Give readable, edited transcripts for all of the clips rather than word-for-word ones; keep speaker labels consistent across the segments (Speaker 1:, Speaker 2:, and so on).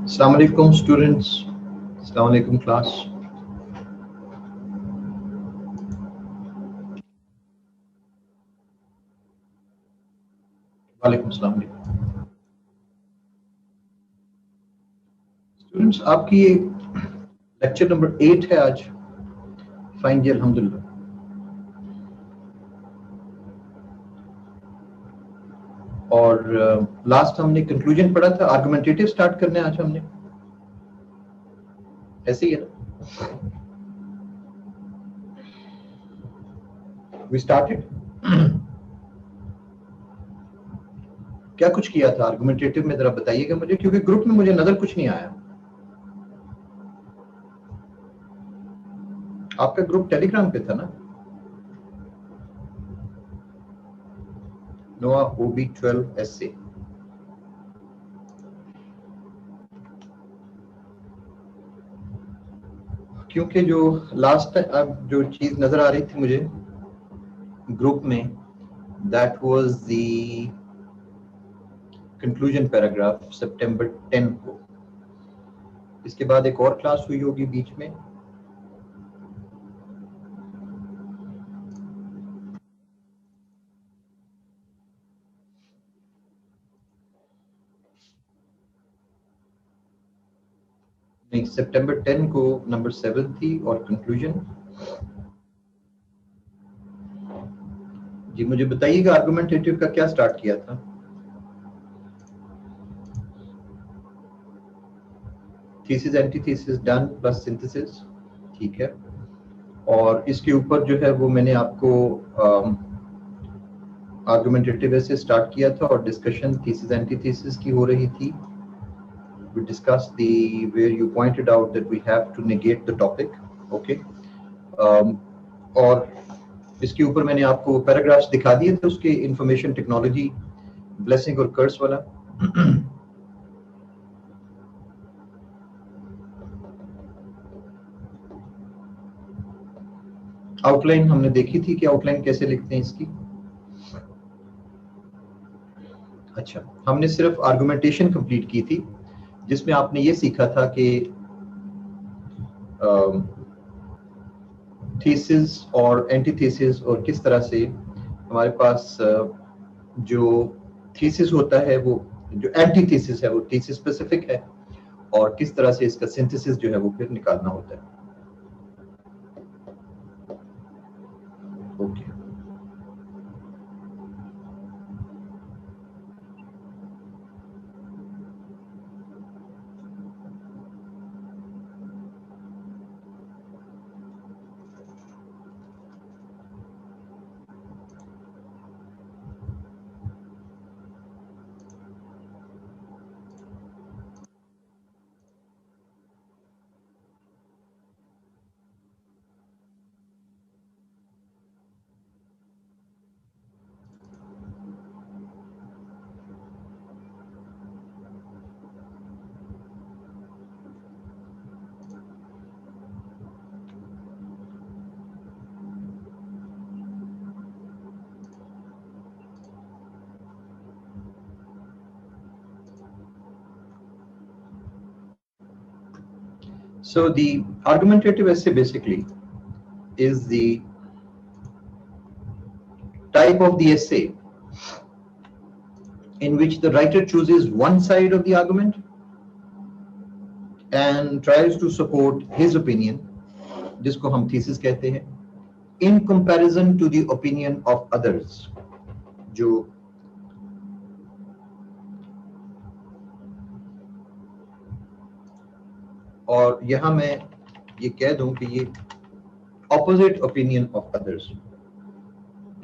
Speaker 1: Assalamu alaikum students. Assalamu alaikum class. वालेकुम अस्सलाम students, आपकी ये लेक्चर नंबर 8 है आज. फाइन जी, अल्हम्दुलिल्लाह. और लास्ट हमने कंक्लूजन पढ़ा था. आर्गुमेंटेटिव स्टार्ट करने आज हमने, ऐसे ही है ना? We started. क्या कुछ किया था आर्गुमेंटेटिव में, जरा बताइएगा मुझे, क्योंकि ग्रुप में मुझे नजर कुछ नहीं आया. आपका ग्रुप टेलीग्राम पे था ना? नोआ OB12 SA. क्योंकि जो लास्ट अब जो चीज नजर आ रही थी मुझे ग्रुप में, that was the conclusion paragraph सितंबर 10 को. इसके बाद एक और क्लास हुई होगी बीच में. नहीं, सितंबर 10 को नंबर 7 थी और कंक्लूजन. जी मुझे बताइएगा आर्गुमेंटेटिव का क्या स्टार्ट किया था. Thesis antithesis done plus synthesis, ठीक है. और इसके ऊपर जो है वो मैंने आपको आर्गुमेंटेटिव से स्टार्ट किया था और डिस्कशन थीसिस एंटीथीसिस की हो रही थी. We discussed where you pointed out that we have to negate the topic, okay. और इसके ऊपर मैंने आपको पैराग्राफ्स दिखा दिए थे, उसके इंफॉर्मेशन टेक्नोलॉजी, ब्लेसिंग और कर्स वाला. आउटलाइन हमने देखी थी कि आउटलाइन कैसे लिखते हैं इसकी. अच्छा, हमने सिर्फ आर्गुमेंटेशन कंप्लीट की थी, जिसमें आपने ये सीखा था कि थीसिस और एंटीथीसिस और किस तरह से हमारे पास जो थीसिस होता है, वो जो एंटीथीसिस है वो थीसिस स्पेसिफिक है, और किस तरह से इसका सिंथेसिस जो है वो फिर निकालना होता है. Okay. So the argumentative essay basically is the type of the essay in which the writer chooses one side of the argument and tries to support his opinion, जिसको हम thesis कहते हैं, in comparison to the opinion of others. जो और यहाँ मैं ये कह दूं कि ये opposite opinion of others,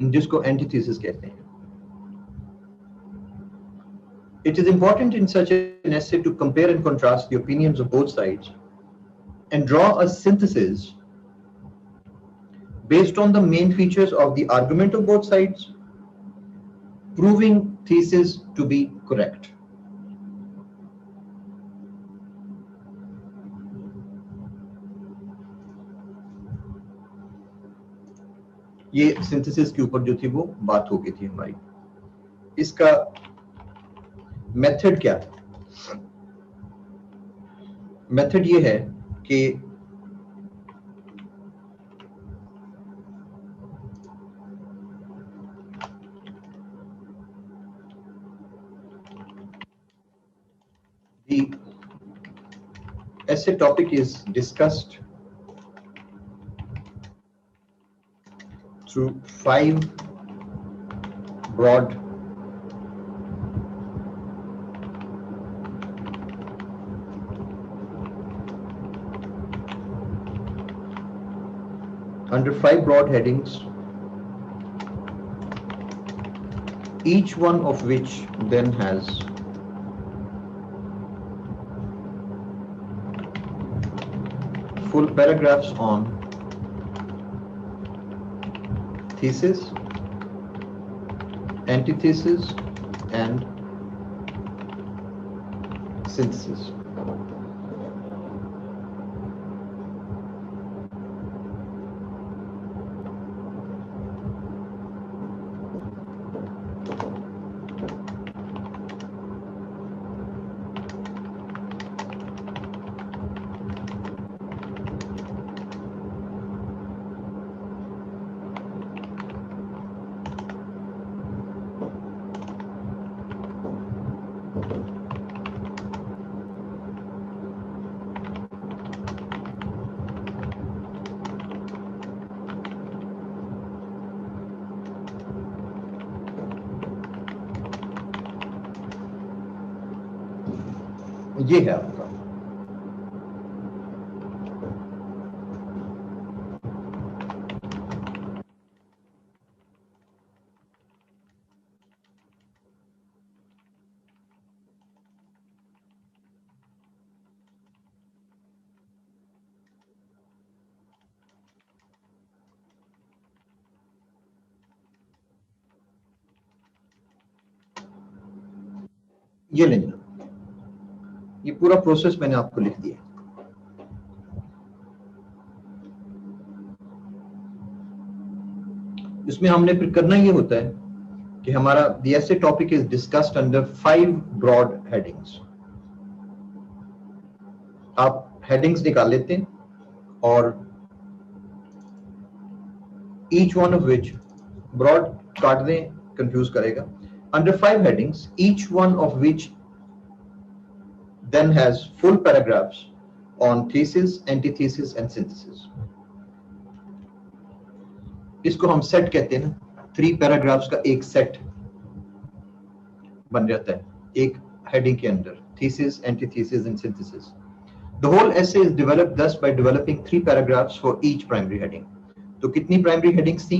Speaker 1: जिसको antithesis कहते हैं. It is important in such an essay to compare and contrast the opinions of both sides and draw a synthesis based on the main features of the argument of both sides, proving thesis to be correct. ये synthesis के ऊपर जो थी वो बात हो गई थी हमारी. इसका मेथड क्या है? मेथड ये है कि the essay topic is discussed through 5 broad under 5 broad headings, each one of which then has full paragraphs on thesis, antithesis, and synthesis. ये है आपका ये लेना, ये पूरा प्रोसेस मैंने आपको लिख दिया। इसमें हमने फिर करना ये होता है कि हमारा the essay topic is discussed under 5 broad headings। आप headings निकाल लेते हैं और each one of which broad काट दें, कंफ्यूज करेगा। Under 5 headings, each one of which then has full paragraphs on thesis, antithesis and synthesis। इसको हम सेट कहते हैं ना, 3 पैराग्राफ्स का एक सेट बन जाता है एक हेडिंग के अंदर, thesis, antithesis and synthesis। The whole essay is developed thus by developing 3 paragraphs for each primary heading। तो कितनी प्राइमरी हेडिंग्स थी?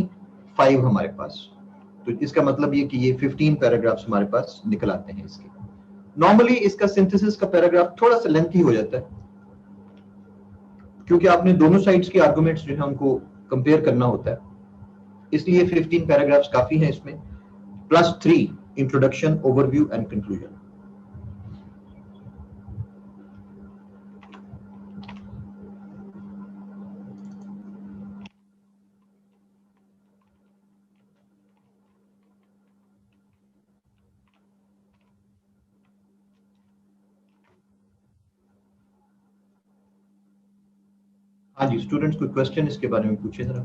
Speaker 1: 5 हमारे पास। तो इसका मतलब ये कि ये 15 पैराग्राफ्स हमारे पास निकल आते हैं इसके। नॉर्मली इसका सिंथेसिस का पैराग्राफ थोड़ा सा लेंथी हो जाता है क्योंकि आपने दोनों साइड्स के आर्गुमेंट्स जो है हमको कंपेयर करना होता है, इसलिए 15 पैराग्राफ्स काफी हैं इसमें, plus 3 introduction, overview and conclusion. हाँ जी, स्टूडेंट्स कोई क्वेश्चन इसके बारे में पूछे जरा।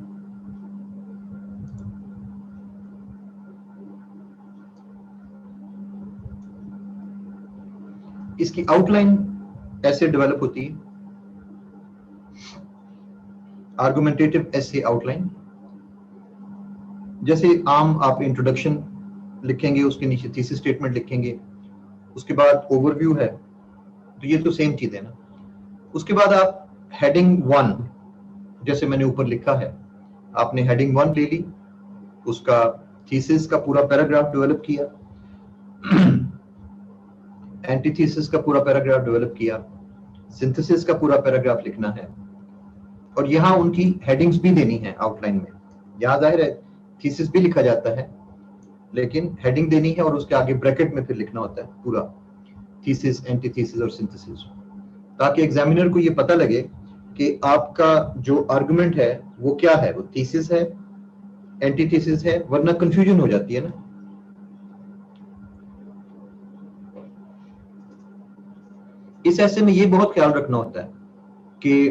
Speaker 1: इसकी आउटलाइन ऐसे डेवलप होती है, आर्गुमेंटेटिव ऐसे आउटलाइन। जैसे आम आप इंट्रोडक्शन लिखेंगे, उसके नीचे थीसिस स्टेटमेंट लिखेंगे, उसके बाद ओवरव्यू है, तो ये तो सेम चीज है ना। उसके बाद आप हेडिंग 1, जैसे मैंने ऊपर लिखा है, आपने हेडिंग 1 ले ली, उसका थीसिस का पूरा पैराग्राफ डेवलप किया, एंटीथीसिस का पूरा पैराग्राफ डेवलप किया, सिंथेसिस का पूरा पैराग्राफ लिखना है, और यहाँ उनकी हेडिंग्स भी देनी है आउटलाइन में। यहाँ जाहिर है थीसिस भी लिखा जाता है, लेकिन हेडिंग देनी है और उसके आगे ब्रैकेट में फिर लिखना होता है पूरा थीसिस, एंटीथीसिस और सिंथेसिस, ताकि एग्जामिनर को ये पता लगे कि आपका जो आर्गुमेंट है वो क्या है, वो थीसिस है, एंटीथीसिस है, वरना कंफ्यूजन हो जाती है ना। इस ऐसे में ये बहुत ख्याल रखना होता है कि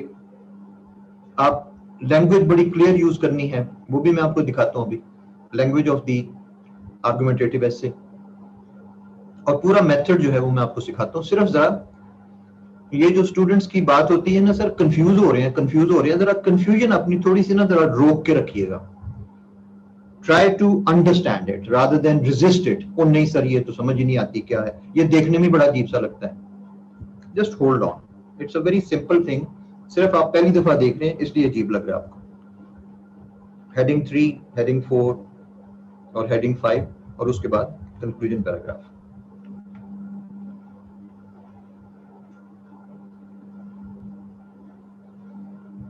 Speaker 1: आप लैंग्वेज बड़ी क्लियर यूज करनी है, वो भी मैं आपको दिखाता हूं अभी, लैंग्वेज ऑफ दी आर्गुमेंटेटिव ऐसे, और पूरा मेथड जो है वो मैं आपको सिखाता हूँ। सिर्फ जरा ये जो स्टूडेंट्स की बात होती है ना सर, कंफ्यूज हो रहे हैं, जरा कंफ्यूजन अपनी थोड़ी सी ना जरा रोक के रखिएगा। Try to understand it rather than resist it. ओ नहीं सर ये तो समझ ही नहीं आती क्या है, ये देखने में बड़ा अजीब सा लगता है। Just hold on, it's a very simple thing. सिर्फ आप पहली दफा देख रहे हैं इसलिए अजीब लग रहा है आपको। हेडिंग 3, हेडिंग 4 और हेडिंग 5 और उसके बाद कंक्लूजन पैराग्राफ।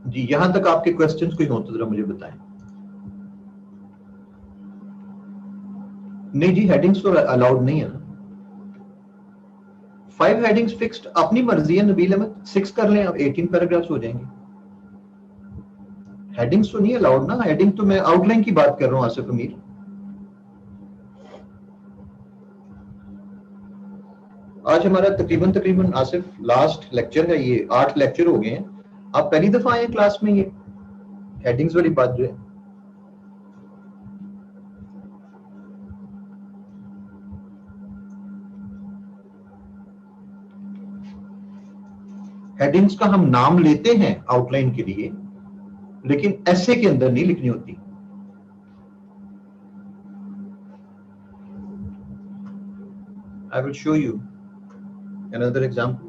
Speaker 1: जी यहां तक आपके क्वेश्चंस कोई हो तो जरा मुझे बताएं। नहीं जी हेडिंग्स तो अलाउड नहीं है ना। 5 हेडिंग्स फिक्स्ड, अपनी मर्जी है नबील अहमद, 6 कर लें, अब 18 पैराग्राफ्स हो जाएंगे। हेडिंग्स तो नहीं अलाउड ना, हेडिंग तो मैं आउटलाइन की बात कर रहा हूं आसिफ अमीर। आज हमारा तकरीबन आसिफ लास्ट लेक्चर है, ये 8 लेक्चर हो गए हैं। आप पहली दफा आए क्लास में, ये हेडिंग्स वाली बात जो है। हेडिंग्स का हम नाम लेते हैं आउटलाइन के लिए, लेकिन ऐसे के अंदर नहीं लिखनी होती। I will show you another example.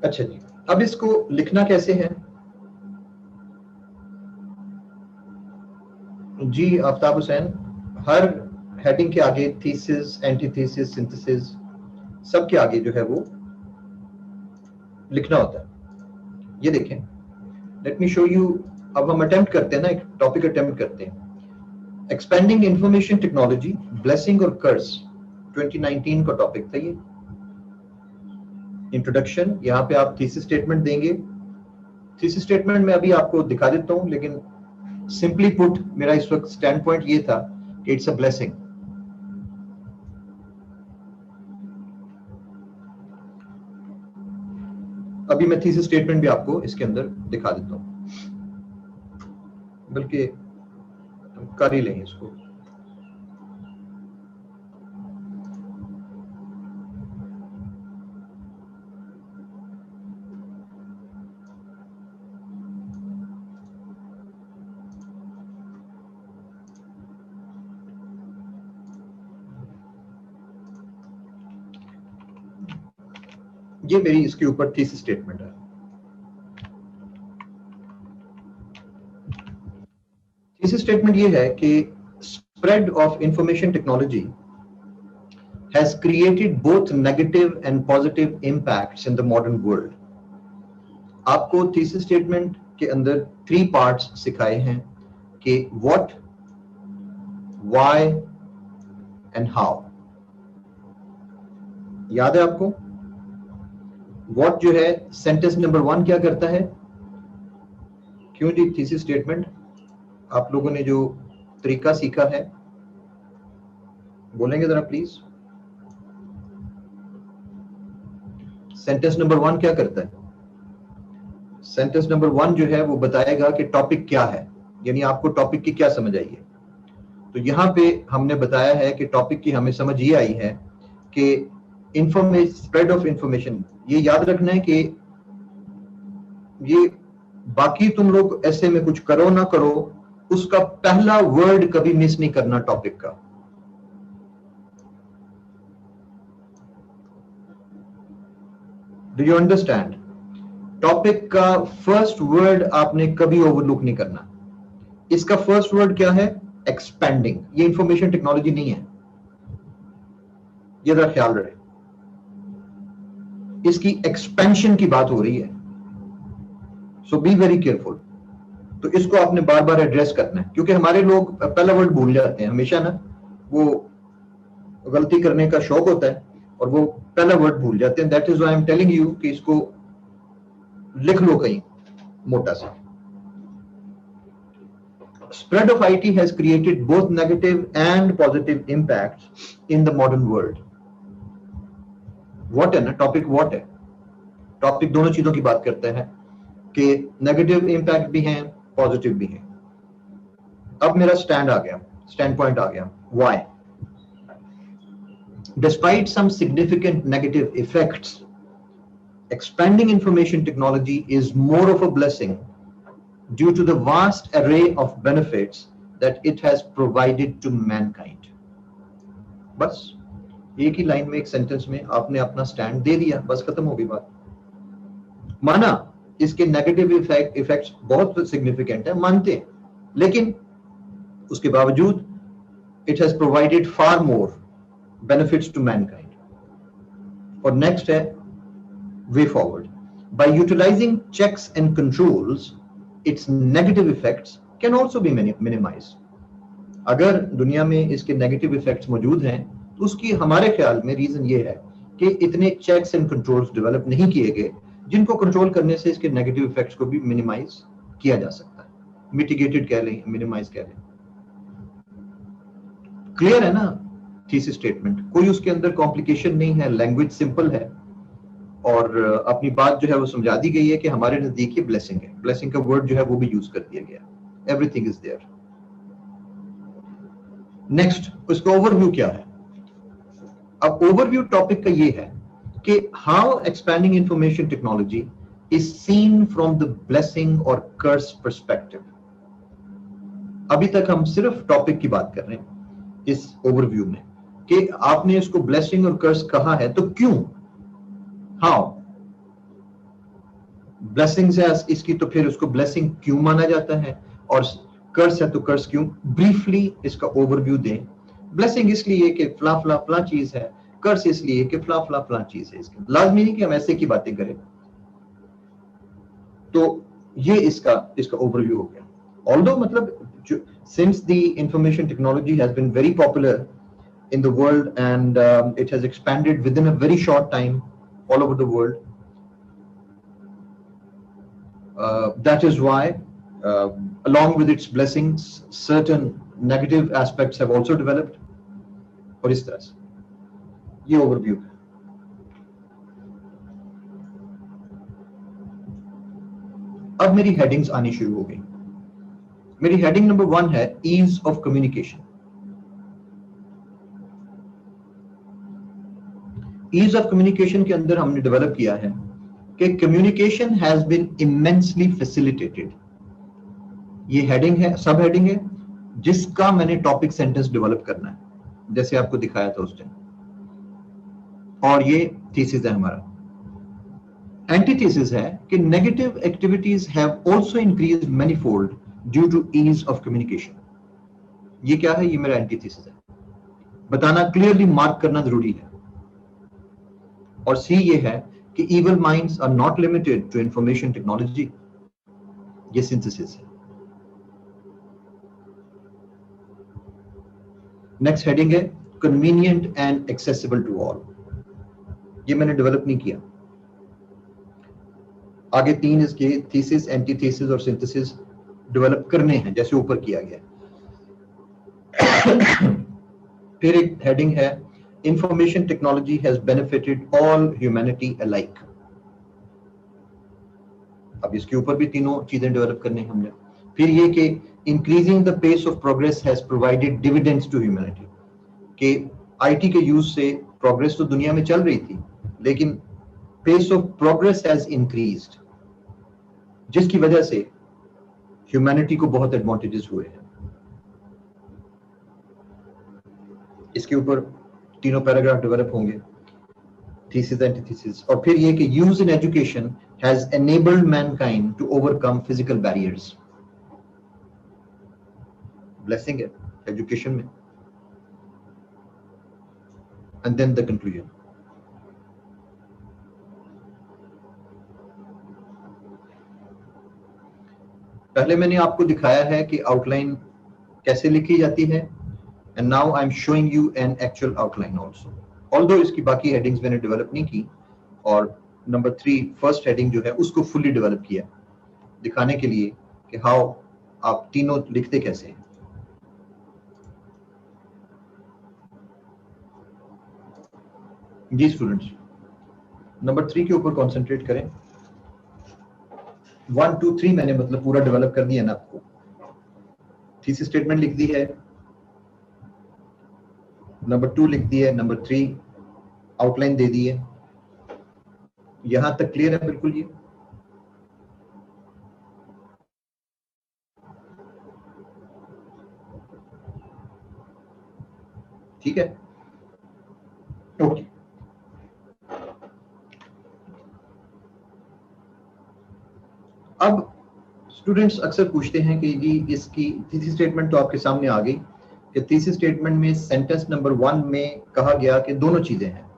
Speaker 1: अच्छा जी, अब इसको लिखना कैसे है जी आफ्ताब हुसैन? हर हेडिंग के आगे थीसिस, एंटीथीसिस, सिंथेसिस सब के आगे जो है वो लिखना होता है। ये देखें, लेट मी शो यू। अब हम अटेम्प्ट करते हैं ना, एक टॉपिक अटेम्प्ट करते हैं। एक्सपेंडिंग इंफॉर्मेशन टेक्नोलॉजी, ब्लेसिंग और कर्स, 2019 का टॉपिक था ये। इंट्रोडक्शन, यहाँ पे आप थीसिस स्टेटमेंट देंगे। थीसिस स्टेटमेंट मैं अभी आपको दिखा देता हूं, लेकिन सिंपली पुट मेरा इस वक्त स्टैंड पॉइंट ये था कि इट्स अ ब्लेसिंग। अभी मैं थीसिस स्टेटमेंट भी आपको इसके अंदर दिखा देता हूं, बल्कि हम कर ही लेंगे इसको। ये मेरी इसके ऊपर थीसिस स्टेटमेंट है। थीसिस स्टेटमेंट ये है कि spread of information technology has created both negative and positive impacts in the modern world. आपको थीसिस स्टेटमेंट के अंदर 3 पार्ट्स सिखाए हैं कि what, why and how। याद है आपको? what जो है सेंटेंस नंबर 1 क्या करता है? क्यों जी थीसिस स्टेटमेंट आप लोगों ने जो तरीका सीखा है बोलेंगे जरा प्लीज। सेंटेंस नंबर 1 क्या करता है? सेंटेंस नंबर 1 जो है वो बताएगा कि टॉपिक क्या है, यानी आपको टॉपिक की क्या समझ आई है। तो यहां पे हमने बताया है कि टॉपिक की हमें समझ ये आई है कि इंफॉर्मेशन, स्प्रेड ऑफ इंफॉर्मेशन। ये याद रखना है कि ये बाकी तुम लोग ऐसे में कुछ करो ना करो, उसका पहला वर्ड कभी मिस नहीं करना टॉपिक का। Do you understand? टॉपिक का फर्स्ट वर्ड आपने कभी ओवरलुक नहीं करना। इसका फर्स्ट वर्ड क्या है? एक्सपेंडिंग। ये इंफॉर्मेशन टेक्नोलॉजी नहीं है, ये जरा ख्याल रहे। इसकी एक्सपेंशन की बात हो रही है, सो बी वेरी केयरफुल। तो इसको आपने बार बार एड्रेस करना है, क्योंकि हमारे लोग पहला वर्ड भूल जाते हैं हमेशा ना, वो गलती करने का शौक होता है और वो पहला वर्ड भूल जाते हैं। That is why I am telling you कि इसको लिख लो कहीं मोटा सा। Spread of IT has created both negative and positive impacts in the modern world. What है ना टॉपिक? what है टॉपिक? दोनों चीजों की बात करते हैं कि नेगेटिव इंपैक्ट भी हैं, पॉजिटिव भी हैं। अब मेरा स्टैंड आ गया, स्टैंड पॉइंट आ गया। Why? Despite some significant negative effects, expanding information technology is more of a blessing due to the vast array of benefits that it has provided to mankind. बस एक ही line में, एक sentence में आपने अपना stand दे दिया, बस खत्म हो गई बात। माना इसके नेगेटिव इफेक्ट्स बहुत सिग्निफिकेंट है, मानते, लेकिन उसके बावजूद it has provided far more benefits to mankind. और नेक्स्ट है way forward. By utilising checks and controls, its negative effects can also be minimized. अगर दुनिया में इसके नेगेटिव इफेक्ट्स मौजूद हैं तो उसकी हमारे ख्याल में रीजन ये है कि इतने चेक्स एंड कंट्रोल्स डेवलप नहीं किए गए जिनको कंट्रोल करने से इसके नेगेटिव इफेक्ट्स को भी मिनिमाइज किया जा सकता है, मिटिगेटेड कह लें, मिनिमाइज कह लें। क्लियर है ना थीसिस स्टेटमेंट? कोई उसके अंदर कॉम्प्लिकेशन नहीं है, लैंग्वेज सिंपल है और अपनी बात जो है वो समझा दी गई है कि हमारे नजदीक ये ब्लेसिंग है। ब्लेसिंग का वर्ड जो है वो भी यूज कर दिया गया, एवरीथिंग इज देयर। नेक्स्ट, उसका ओवरव्यू क्या है? अब ओवरव्यू टॉपिक का ये है कि how expanding information technology is seen from the blessing और कर्स पर्सपेक्टिव। अभी तक हम सिर्फ टॉपिक की बात कर रहे हैं इस ओवरव्यू में कि आपने इसको ब्लेसिंग और कर्स कहा है, तो क्यों, हाउ? ब्लेसिंग्स है इसकी, तो फिर उसको ब्लेसिंग क्यों माना जाता है, और कर्स है तो कर्स क्यों? ब्रीफली इसका ओवरव्यू दें। ब्लेसिंग इसलिए कि फला फला फला चीज है, कर्स इसलिए कि फला फला फला चीज है। इसके लाजमी नहीं कि हम ऐसे की बातें करें। तो ये इसका ओवरव्यू हो गया। ऑल्दो मतलब since the information technology has been very popular in the world and it has expanded within a very short time all over the world. That is why along with its blessings certain negative aspects have also developed. और इस तरह से ये overview है। अब मेरी headings आनी शुरू हो गई। मेरी हेडिंग नंबर 1 है ease of communication. Ease of communication के अंदर हमने डेवलप किया है कि communication has been immensely facilitated. ये हेडिंग है, सब हेडिंग है, जिसका मैंने टॉपिक सेंटेंस डेवलप करना है जैसे आपको दिखाया था उस दिन, और ये थीसिस है हमारा। एंटीथीसिस है कि negative activities have also increased manifold due to ease of communication. ये क्या है? ये मेरा एंटीथीसिस है, बताना, क्लियरली मार्क करना जरूरी है। और सी ये है कि evil minds are not limited to information technology. ये सिंथेसिस है। नेक्स्ट हेडिंग है convenient and accessible to all. ये मैंने डेवलप नहीं किया। आगे 3 इसके थीसिस, एंटीथीसिस और सिंथेसिस डेवलप करने हैं जैसे ऊपर किया गया। फिर एक हेडिंग है Information technology has benefited all humanity alike. अब इसके ऊपर भी तीनों चीजें डेवलप करने हैं हमने। फिर ये कि increasing the pace of progress has provided dividends to humanity. कि आईटी के यूज से प्रोग्रेस तो दुनिया में चल रही थी, लेकिन pace of progress has increased, जिसकी वजह से ह्यूमैनिटी को बहुत एडवांटेजेस हुए हैं। इसके ऊपर तीनों पैराग्राफ डेवलप होंगे। थीसिस एंटीथीसिस, और फिर ये कि use in education has enabled mankind to overcome physical barriers. Blessing है एजुकेशन में. And then the conclusion. पहले मैंने आपको दिखाया है कि आउटलाइन कैसे लिखी जाती है, and now I am showing you an actual outline also. Although इसकी बाकी हेडिंग्स मैंने डेवलप नहीं की, और नंबर 3 फर्स्ट हेडिंग जो है उसको फुल्ली डेवलप किया दिखाने के लिए कि हाउ आप तीनों लिखते कैसे हैं. जी स्टूडेंट्स, नंबर 3 के ऊपर कंसंट्रेट करें. 1 2 3 मैंने मतलब पूरा डेवलप कर दिया ना आपको. थीसिस स्टेटमेंट लिख दी है, नंबर 2 लिख दी है, नंबर 3 आउटलाइन दे दी है. यहां तक क्लियर है बिल्कुल? ये ठीक है? ओके. अब स्टूडेंट्स अक्सर पूछते हैं कि जी इसकी थीसिस स्टेटमेंट तो आपके सामने आ गई कि थीसिस स्टेटमेंट में सेंटेंस नंबर 1 में कहा गया कि दोनों चीजें हैं.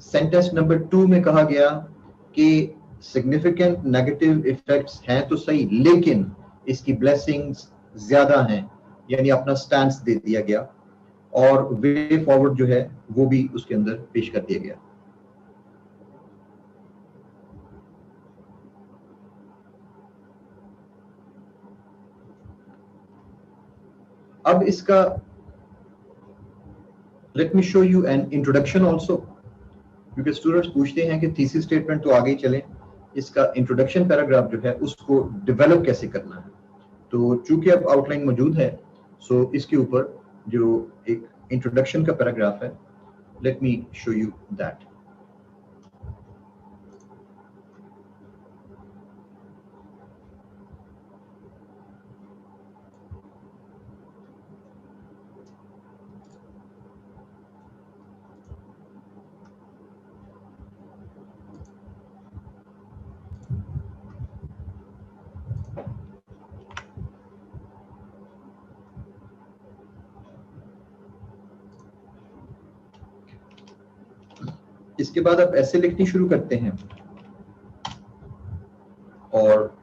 Speaker 1: सेंटेंस नंबर 2 में कहा गया कि सिग्निफिकेंट नेगेटिव इफेक्ट्स हैं तो सही, लेकिन इसकी ब्लेसिंग्स ज्यादा हैं, यानी अपना स्टैंस दे दिया गया, और वे फॉरवर्ड जो है वो भी उसके अंदर पेश कर दिया गया. अब इसका let me show you an introduction also, क्योंकि स्टूडेंट्स पूछते हैं कि थीसिस स्टेटमेंट तो आगे चलें, इसका इंट्रोडक्शन पैराग्राफ जो है उसको डेवलप कैसे करना है. तो चूंकि अब आउटलाइन मौजूद है, सो इसके ऊपर जो एक इंट्रोडक्शन का पैराग्राफ है, let me show you that. इसके बाद आप ऐसे लिखनी शुरू करते हैं, और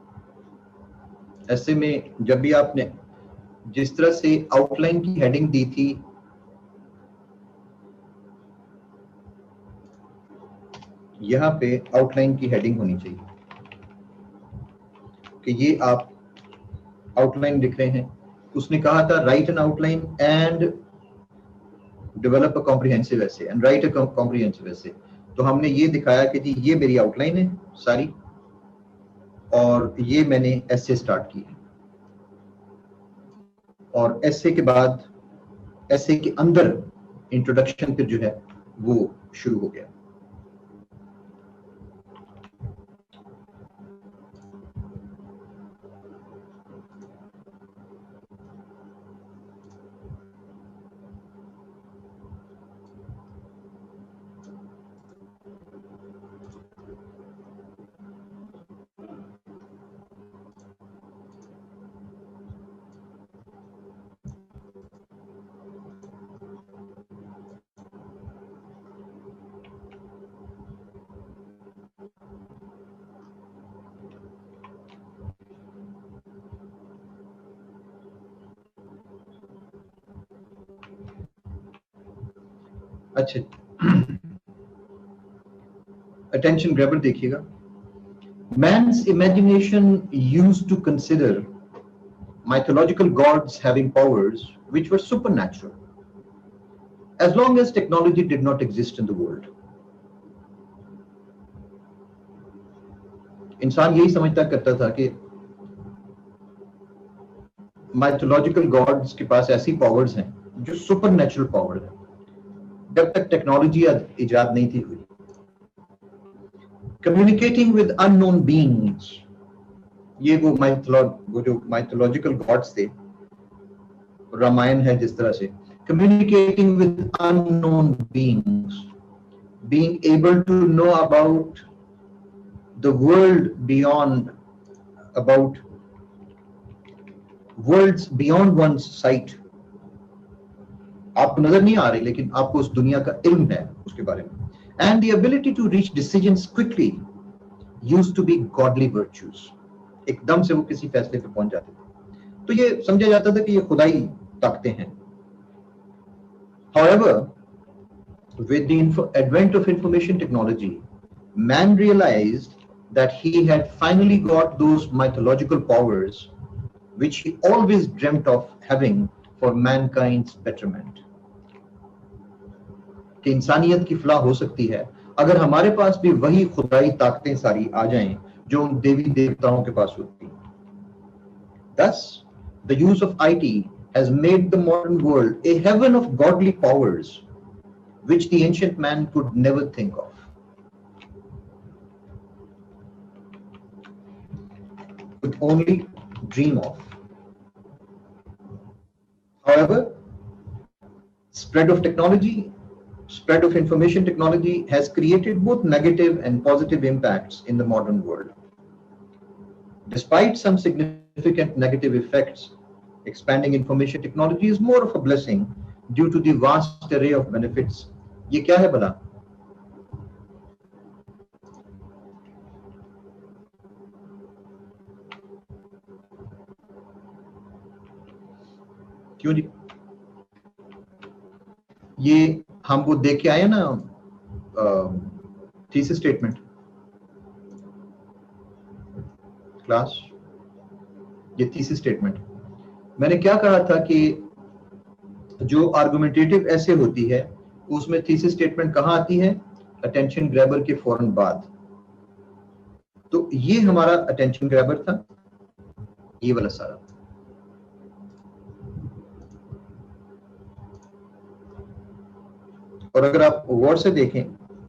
Speaker 1: ऐसे में जब भी आपने जिस तरह से आउटलाइन की हेडिंग दी थी, यहां पे आउटलाइन की हेडिंग होनी चाहिए कि ये आप आउटलाइन लिख रहे हैं. उसने कहा था write an outline and develop a comprehensive essay and write a comprehensive essay. तो हमने ये दिखाया कि जी ये मेरी आउटलाइन है सारी, और ये मैंने एसे स्टार्ट की है, और एसे के बाद एसे के अंदर इंट्रोडक्शन फिर जो है वो शुरू हो गया. अच्छा, अटेंशन ग्रैबर देखिएगा. Man's imagination used to consider mythological gods having powers which were supernatural, as long as technology did not exist in the world. इंसान यही समझता करता था कि माइथोलॉजिकल गॉड्स के पास ऐसी पावर्स हैं जो सुपरनेचुरल पावर है, जब तक टेक्नोलॉजी इजाद नहीं थी हुई. कम्युनिकेटिंग विद अननोन बीइंग्स, ये वो जो माइथोलॉजिकल गॉड्स थे, रामायण है जिस तरह से, communicating with unknown beings, being able to know about the world beyond, about worlds beyond one's sight. आपको नजर नहीं आ रही लेकिन आपको उस दुनिया का इल्म है उसके बारे में. And the ability to reach decisions quickly used to be godly virtues. एकदम से वो किसी फैसले पे पहुंच जाते थे, तो ये समझा जाता था कि ये खुदाई ताकतें हैं. However, with the advent of information technology, man realized that he had finally got those mythological powers which he always dreamt of having for mankind's betterment. कि इंसानियत की फलाह हो सकती है अगर हमारे पास भी वही खुदाई ताकतें सारी आ जाएं जो उन देवी देवताओं के पास होती. Thus, the use of IT has made the modern world a heaven of godly powers which the ancient man could never think of. Could only dream of. However, spread of information technology has created both negative and positive impacts in the modern world. Despite some significant negative effects, expanding information technology is more of a blessing due to the vast array of benefits. ये क्या है भला? क्यों जी? ये हम वो देख के आए ना थीसिस स्टेटमेंट क्लास, ये थीसिस स्टेटमेंट मैंने क्या कहा था कि जो आर्गुमेंटेटिव ऐसे होती है उसमें थीसिस स्टेटमेंट कहाँ आती है? अटेंशन ग्रैबर के फौरन बाद. तो ये हमारा अटेंशन ग्रैबर था, ये वाला सारा. और अगर आप वर्ड से देखें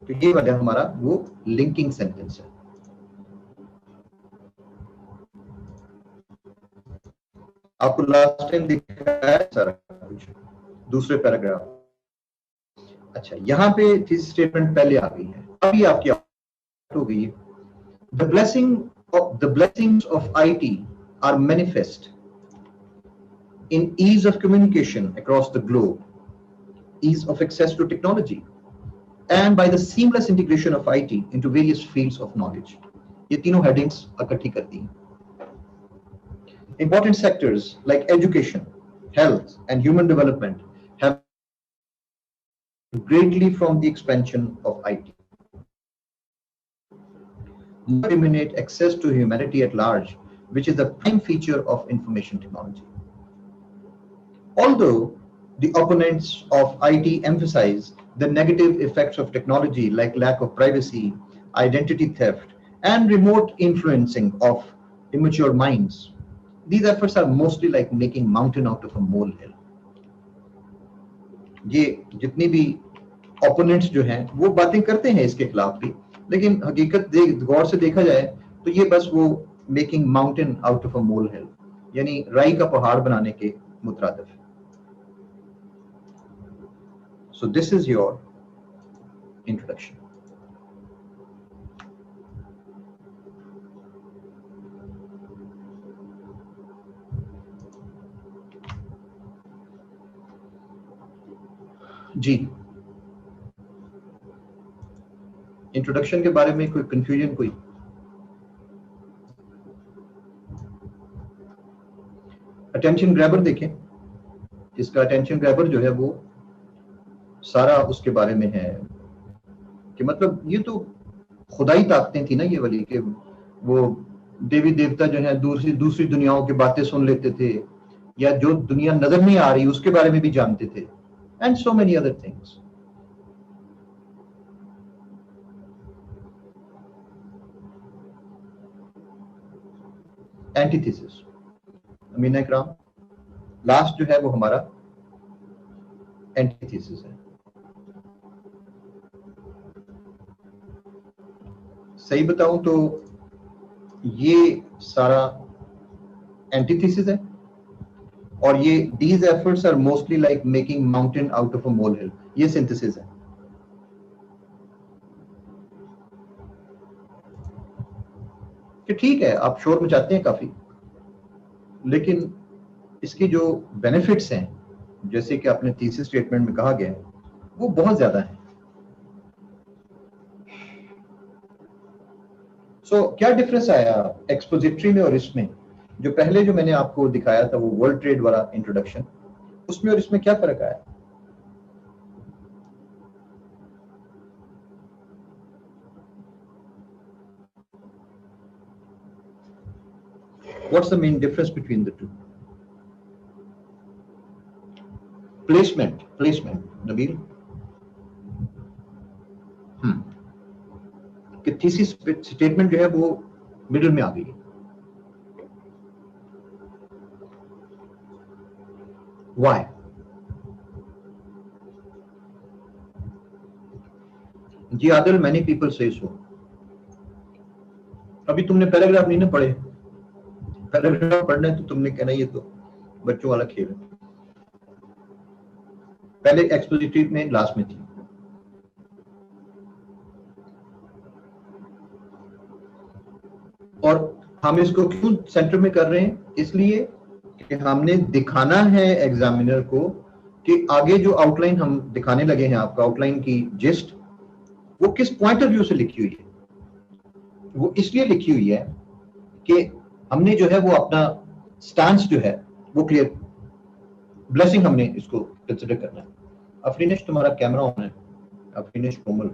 Speaker 1: तो ये वाला हमारा वो लिंकिंग सेंटेंस है. आपको लास्ट टाइम दिखाया सारा कुछ दूसरे पैराग्राफ. अच्छा, यहाँ पे थीसिस स्टेटमेंट पहले आ गई है, अभी आपकी हो गई है. The blessings of IT are manifest in ease of communication across the globe, ease of access to technology, and by the seamless integration of IT into various fields of knowledge. ये तीनों headings इकट्ठी करती हैं. Important sectors like education, health, and human development have greatly from the expansion of IT. Eliminate access to humanity at large, which is the prime feature of information technology. Although the opponents of IT emphasize the negative effects of technology like lack of privacy, identity theft, and remote influencing of immature minds, these efforts are mostly like making mountain out of a molehill. ये जितनी भी opponents जो हैं वो बातें करते हैं इसके खिलाफ भी, लेकिन हकीकत गौर से देखा जाए तो ये बस वो making mountain out of a molehill, यानी राई का पहाड़ बनाने के मुतरादिफ है. So this is your introduction. जी, इंट्रोडक्शन के बारे में कोई कंफ्यूजन? कोई अटेंशन ग्रैबर देखें, इसका अटेंशन ग्रैबर जो है वो सारा उसके बारे में है कि मतलब ये तो खुदाई ताकतें थी ना ये वाली, कि वो देवी देवता जो है दूसरी दुनियाओं की बातें सुन लेते थे, या जो दुनिया नजर नहीं आ रही उसके बारे में भी जानते थे, and so many other things. Antithesis, Amina Ikram, last जो है वो हमारा एंटीथेसिस है. सही बताऊं तो ये सारा एंटीथेसिस है, और ये these efforts are mostly like making mountain out of a molehill, ये सिंथेसिस है. कि ठीक है आप शोर मचाते हैं काफी, लेकिन इसकी जो बेनिफिट्स हैं जैसे कि आपने थीसिस स्टेटमेंट में कहा गया है वो बहुत ज्यादा है। क्या डिफरेंस आया एक्सपोजिटरी में और इसमें? जो पहले जो मैंने आपको दिखाया था वो वर्ल्ड ट्रेड वाला इंट्रोडक्शन, उसमें और इसमें क्या फर्क आया? What's the main difference between the two? Placement, Nabeel. कि थीसिस स्टेटमेंट जो है वो मिडिल में आ गई है। Why? Ji Adil, many people say so. अभी तुमने पैराग्राफ नहीं ना पढ़े, पैराग्राफ पढ़ना है तो तुमने कहना ये तो बच्चों वाला खेल है। पहले एक्सपोजिटरी में लास्ट में थी। और हम इसको क्यों सेंटर में कर रहे हैं? इसलिए कि हमने दिखाना है एग्जामिनर को कि आगे जो आउटलाइन हम दिखाने लगे हैं, आपका आउटलाइन की जिस्ट, वो किस पॉइंट ऑफ व्यू से लिखी हुई है। वो इसलिए लिखी हुई है कि हमने जो है वो अपना स्टांस जो है वो क्लियर, ब्लेसिंग हमने इसको कंसिडर करना है। अफरीनेश तुम्हारा कैमरा ऑन है, अफरीनेश कोमल।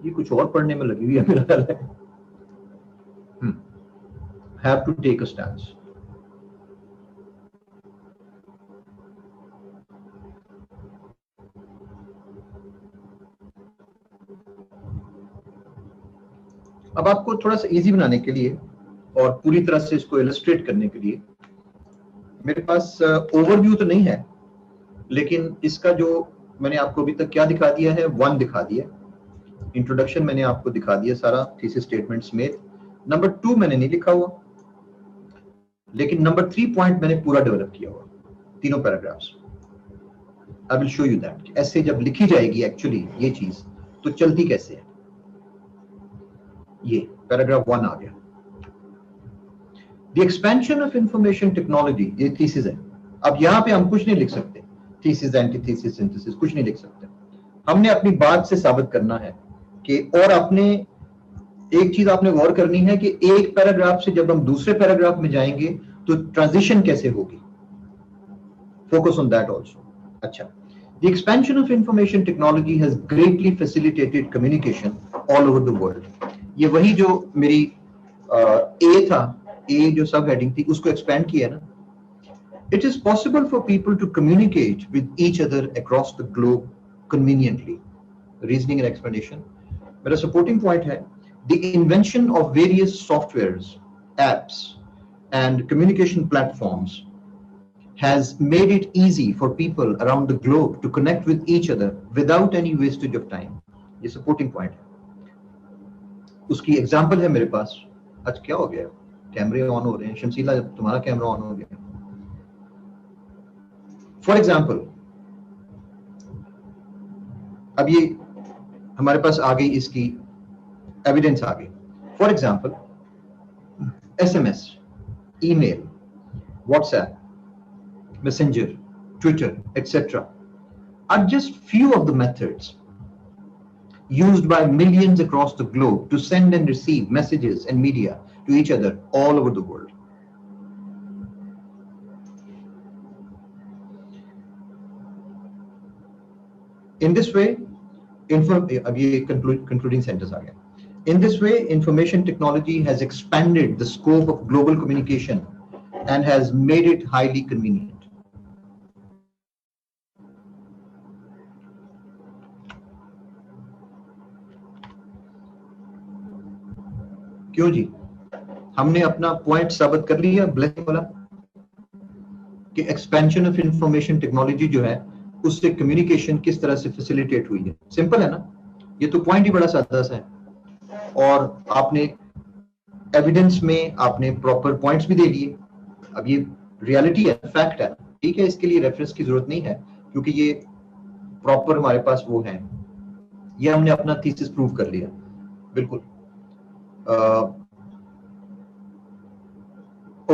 Speaker 1: ये कुछ और पढ़ने में लगी हुई है मेरा ख्याल है। Have to take a stance. अब आपको थोड़ा सा इजी बनाने के लिए और पूरी तरह से इसको इलस्ट्रेट करने के लिए मेरे पास ओवरव्यू तो नहीं है, लेकिन इसका जो मैंने आपको अभी तक क्या दिखा दिया है, 1 दिखा दिया, इंट्रोडक्शन मैंने आपको दिखा दिया सारा थीसिस स्टेटमेंट समेत। नंबर 2 मैंने नहीं लिखा हुआ, लेकिन नंबर 3 पॉइंट मैंने पूरा डेवलप किया हुआ, तीनों paragraphs. I will show you that ऐसे जब लिखी जाएगी एक्चुअली ये चीज तो चलती कैसे है। ये पैराग्राफ 1 आ गया। The expansion of information technology, ये थीसिस है। अब यहां पे हम कुछ नहीं लिख सकते, थीसिस, एंटीथीसिस, सिंथेसिस कुछ नहीं लिख सकते। हमने अपनी बात से साबित करना है कि, और अपने एक चीज आपने गौर करनी है कि एक पैराग्राफ से जब हम दूसरे पैराग्राफ में जाएंगे तो ट्रांजिशन कैसे होगी। Focus on that also. अच्छा, the expansion of information technology has greatly facilitated communication all over the world. ये वही जो मेरी ए था, ए जो सब हेडिंग थी उसको एक्सपेंड किया ना। It is possible for people to communicate with each other across the globe conveniently. Reasoning and explanation मेरा सपोर्टिंग पॉइंट है। The invention of various softwares, apps, and communication platforms has made it easy for people around the globe to connect with each other without any wastage of time. ये supporting point है। उसकी example है मेरे पास। आज क्या हो गया, कैमरे ऑन हो रहे हैं। शमसीला, तुम्हारा कैमरा ऑन हो गया। फॉर एग्जाम्पल, अब ये हमारे पास आ गई, इसकी एविडेंस आ गई। For example, SMS, email, WhatsApp, messenger, Twitter, etc. are just few of the methods used by millions across the globe to send and receive messages and media to each other all over the world. In this way, अब ये concluding sentence आ गया। In this way, information technology has expanded the scope of global communication and has made it highly convenient. क्यों जी? हमने अपना point साबित कर लिया blessing वाला कि एक्सपेंशन ऑफ इंफॉर्मेशन टेक्नोलॉजी जो है उससे कम्युनिकेशन किस तरह से फैसिलिटेट हुई है। सिंपल है ना, ये तो पॉइंट ही बड़ा सादा सा है। और आपने एविडेंस में आपने प्रॉपर पॉइंट्स भी दे दिए। अब ये रियलिटी है, फैक्ट है। ठीक है, इसके लिए रेफरेंस की जरूरत नहीं है क्योंकि ये प्रॉपर हमारे पास वो है, ये हमने अपना थीसिस प्रूव कर लिया। बिल्कुल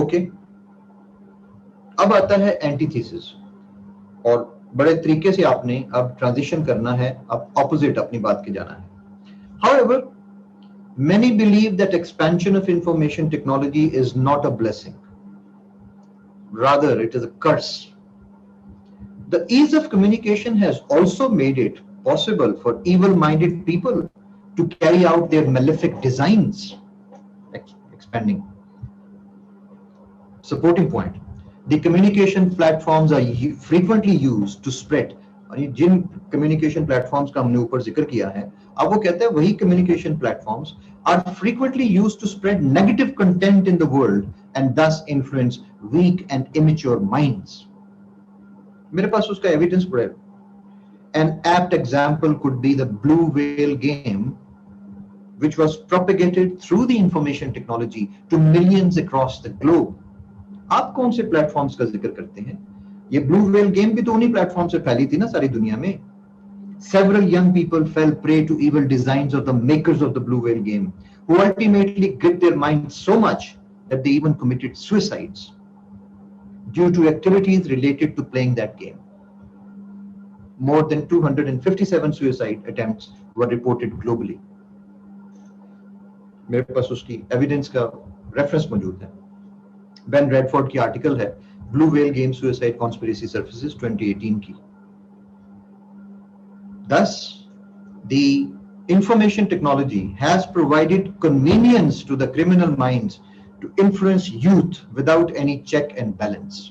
Speaker 1: ओके। अब आता है एंटीथीसिस, और बड़े तरीके से आपने अब ट्रांजिशन करना है, अब ऑपोजिट अपनी बात के जाना है। However, many believe that expansion of information technology is not a blessing. Rather, it is a curse. The ease of communication has also made it possible for evil-minded people to carry out their malefic designs. Expanding. Supporting point. The communication platforms are frequently used to spread. Jin communication platforms का हमने ऊपर जिक्र किया है, अब वो कहते हैं वही communication platforms are frequently used to spread negative content in the world and thus influence weak and immature minds. मेरे पास उसका evidence पड़ा है. An apt example could be the Blue Whale game, which was propagated through the information technology to millions across the globe. आप कौन से platforms का जिक्र करते हैं? ये ब्लू व्हेल गेम भी तो उन्हीं प्लेटफॉर्म से फैली थी ना सारी दुनिया में. Several young people fell prey to evil designs of the makers of the blue whale game, who ultimately gripped their minds so much that they even committed suicides due to activities related to playing that game. More than 257 suicide attempts were reported globally. मेरे पास उसकी evidence का reference मौजूद है. Ben Redford की article है blue whale game suicide conspiracy surfaces 2018 की. Thus, the information technology has provided convenience to the criminal minds to influence youth without any check and balance.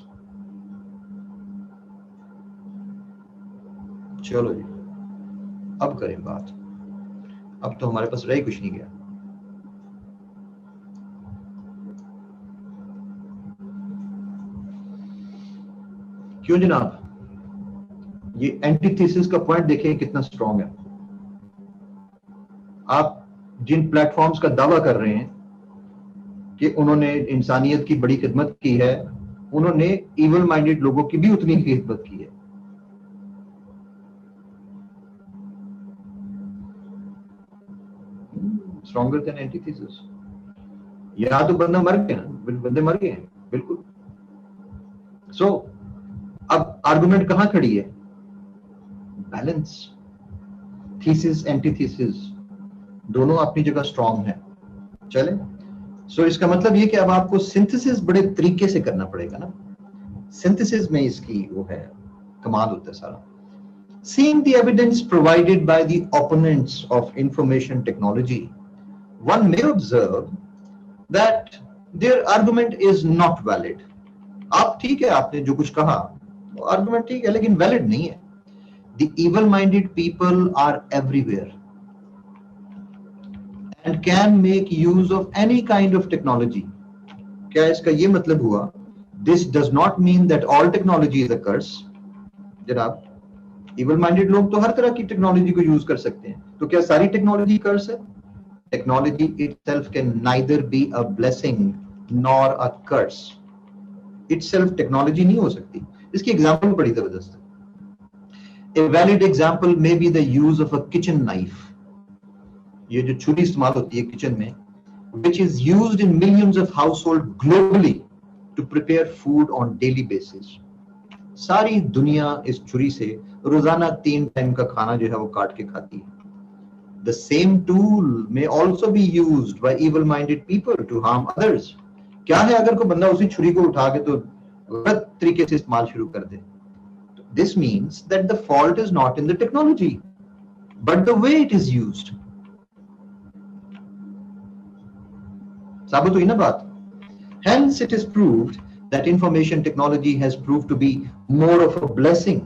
Speaker 1: चलो जी, अब करें बात. अब तो हमारे पास रह कुछ नहीं गया. क्यों जनाब? ये एंटीथीसिस का पॉइंट देखिए कितना स्ट्रॉन्ग है. आप जिन प्लेटफॉर्म्स का दावा कर रहे हैं कि उन्होंने इंसानियत की बड़ी खिदमत की है, उन्होंने इवल माइंडेड लोगों की भी उतनी ही खिदमत की है. Stronger than antithesis. यहां तो बंदा मर गया ना, बंदे मर गए हैं. बिल्कुल. सो अब आर्गुमेंट कहां खड़ी है? बैलेंस. थीसिस एंटीथीसिस दोनों अपनी जगह स्ट्रॉन्ग है. चले. सो इसका मतलब ये कि अब आपको सिंथेसिस बड़े तरीके से करना पड़ेगा ना. सिंथेसिस में इसकी वो है, कमाल होता है सारा. Seeing the evidence provided by the opponents of information technology, one may observe that their argument is not valid. आप ठीक है, आपने जो कुछ कहा आर्गुमेंट ठीक है, लेकिन वैलिड नहीं है. The evil-minded people are everywhere and can make use of any kind of technology. क्या इसका ये मतलब हुआ? This does not mean that all technology is a curse. जनाब, evil-minded लोग तो हर तरह की टेक्नोलॉजी को यूज कर सकते हैं, तो क्या सारी टेक्नोलॉजी कर्स है? Technology itself can neither be a blessing nor a curse. Itself technology नहीं हो सकती. इसकी एग्जाम्पल बड़ी जबरदस्त है. A valid example may be the use of a kitchen knife. ये जो छुरी इस्तेमाल होती है किचन में, which is used in millions of households globally to prepare food on daily basis. सारी दुनिया इस छुरी से रोजाना 3 टाइम का खाना जो है वो काट के खाती है. The same tool may also be used by evil-minded people to harm others. क्या है अगर कोई बंदा उसी छुरी को उठा के तो गलत तरीके से इस्तेमाल शुरू कर दे? This means that the fault is not in the technology, but the way it is used. साबित हुई ना बात? Hence, it is proved that information technology has proved to be more of a blessing.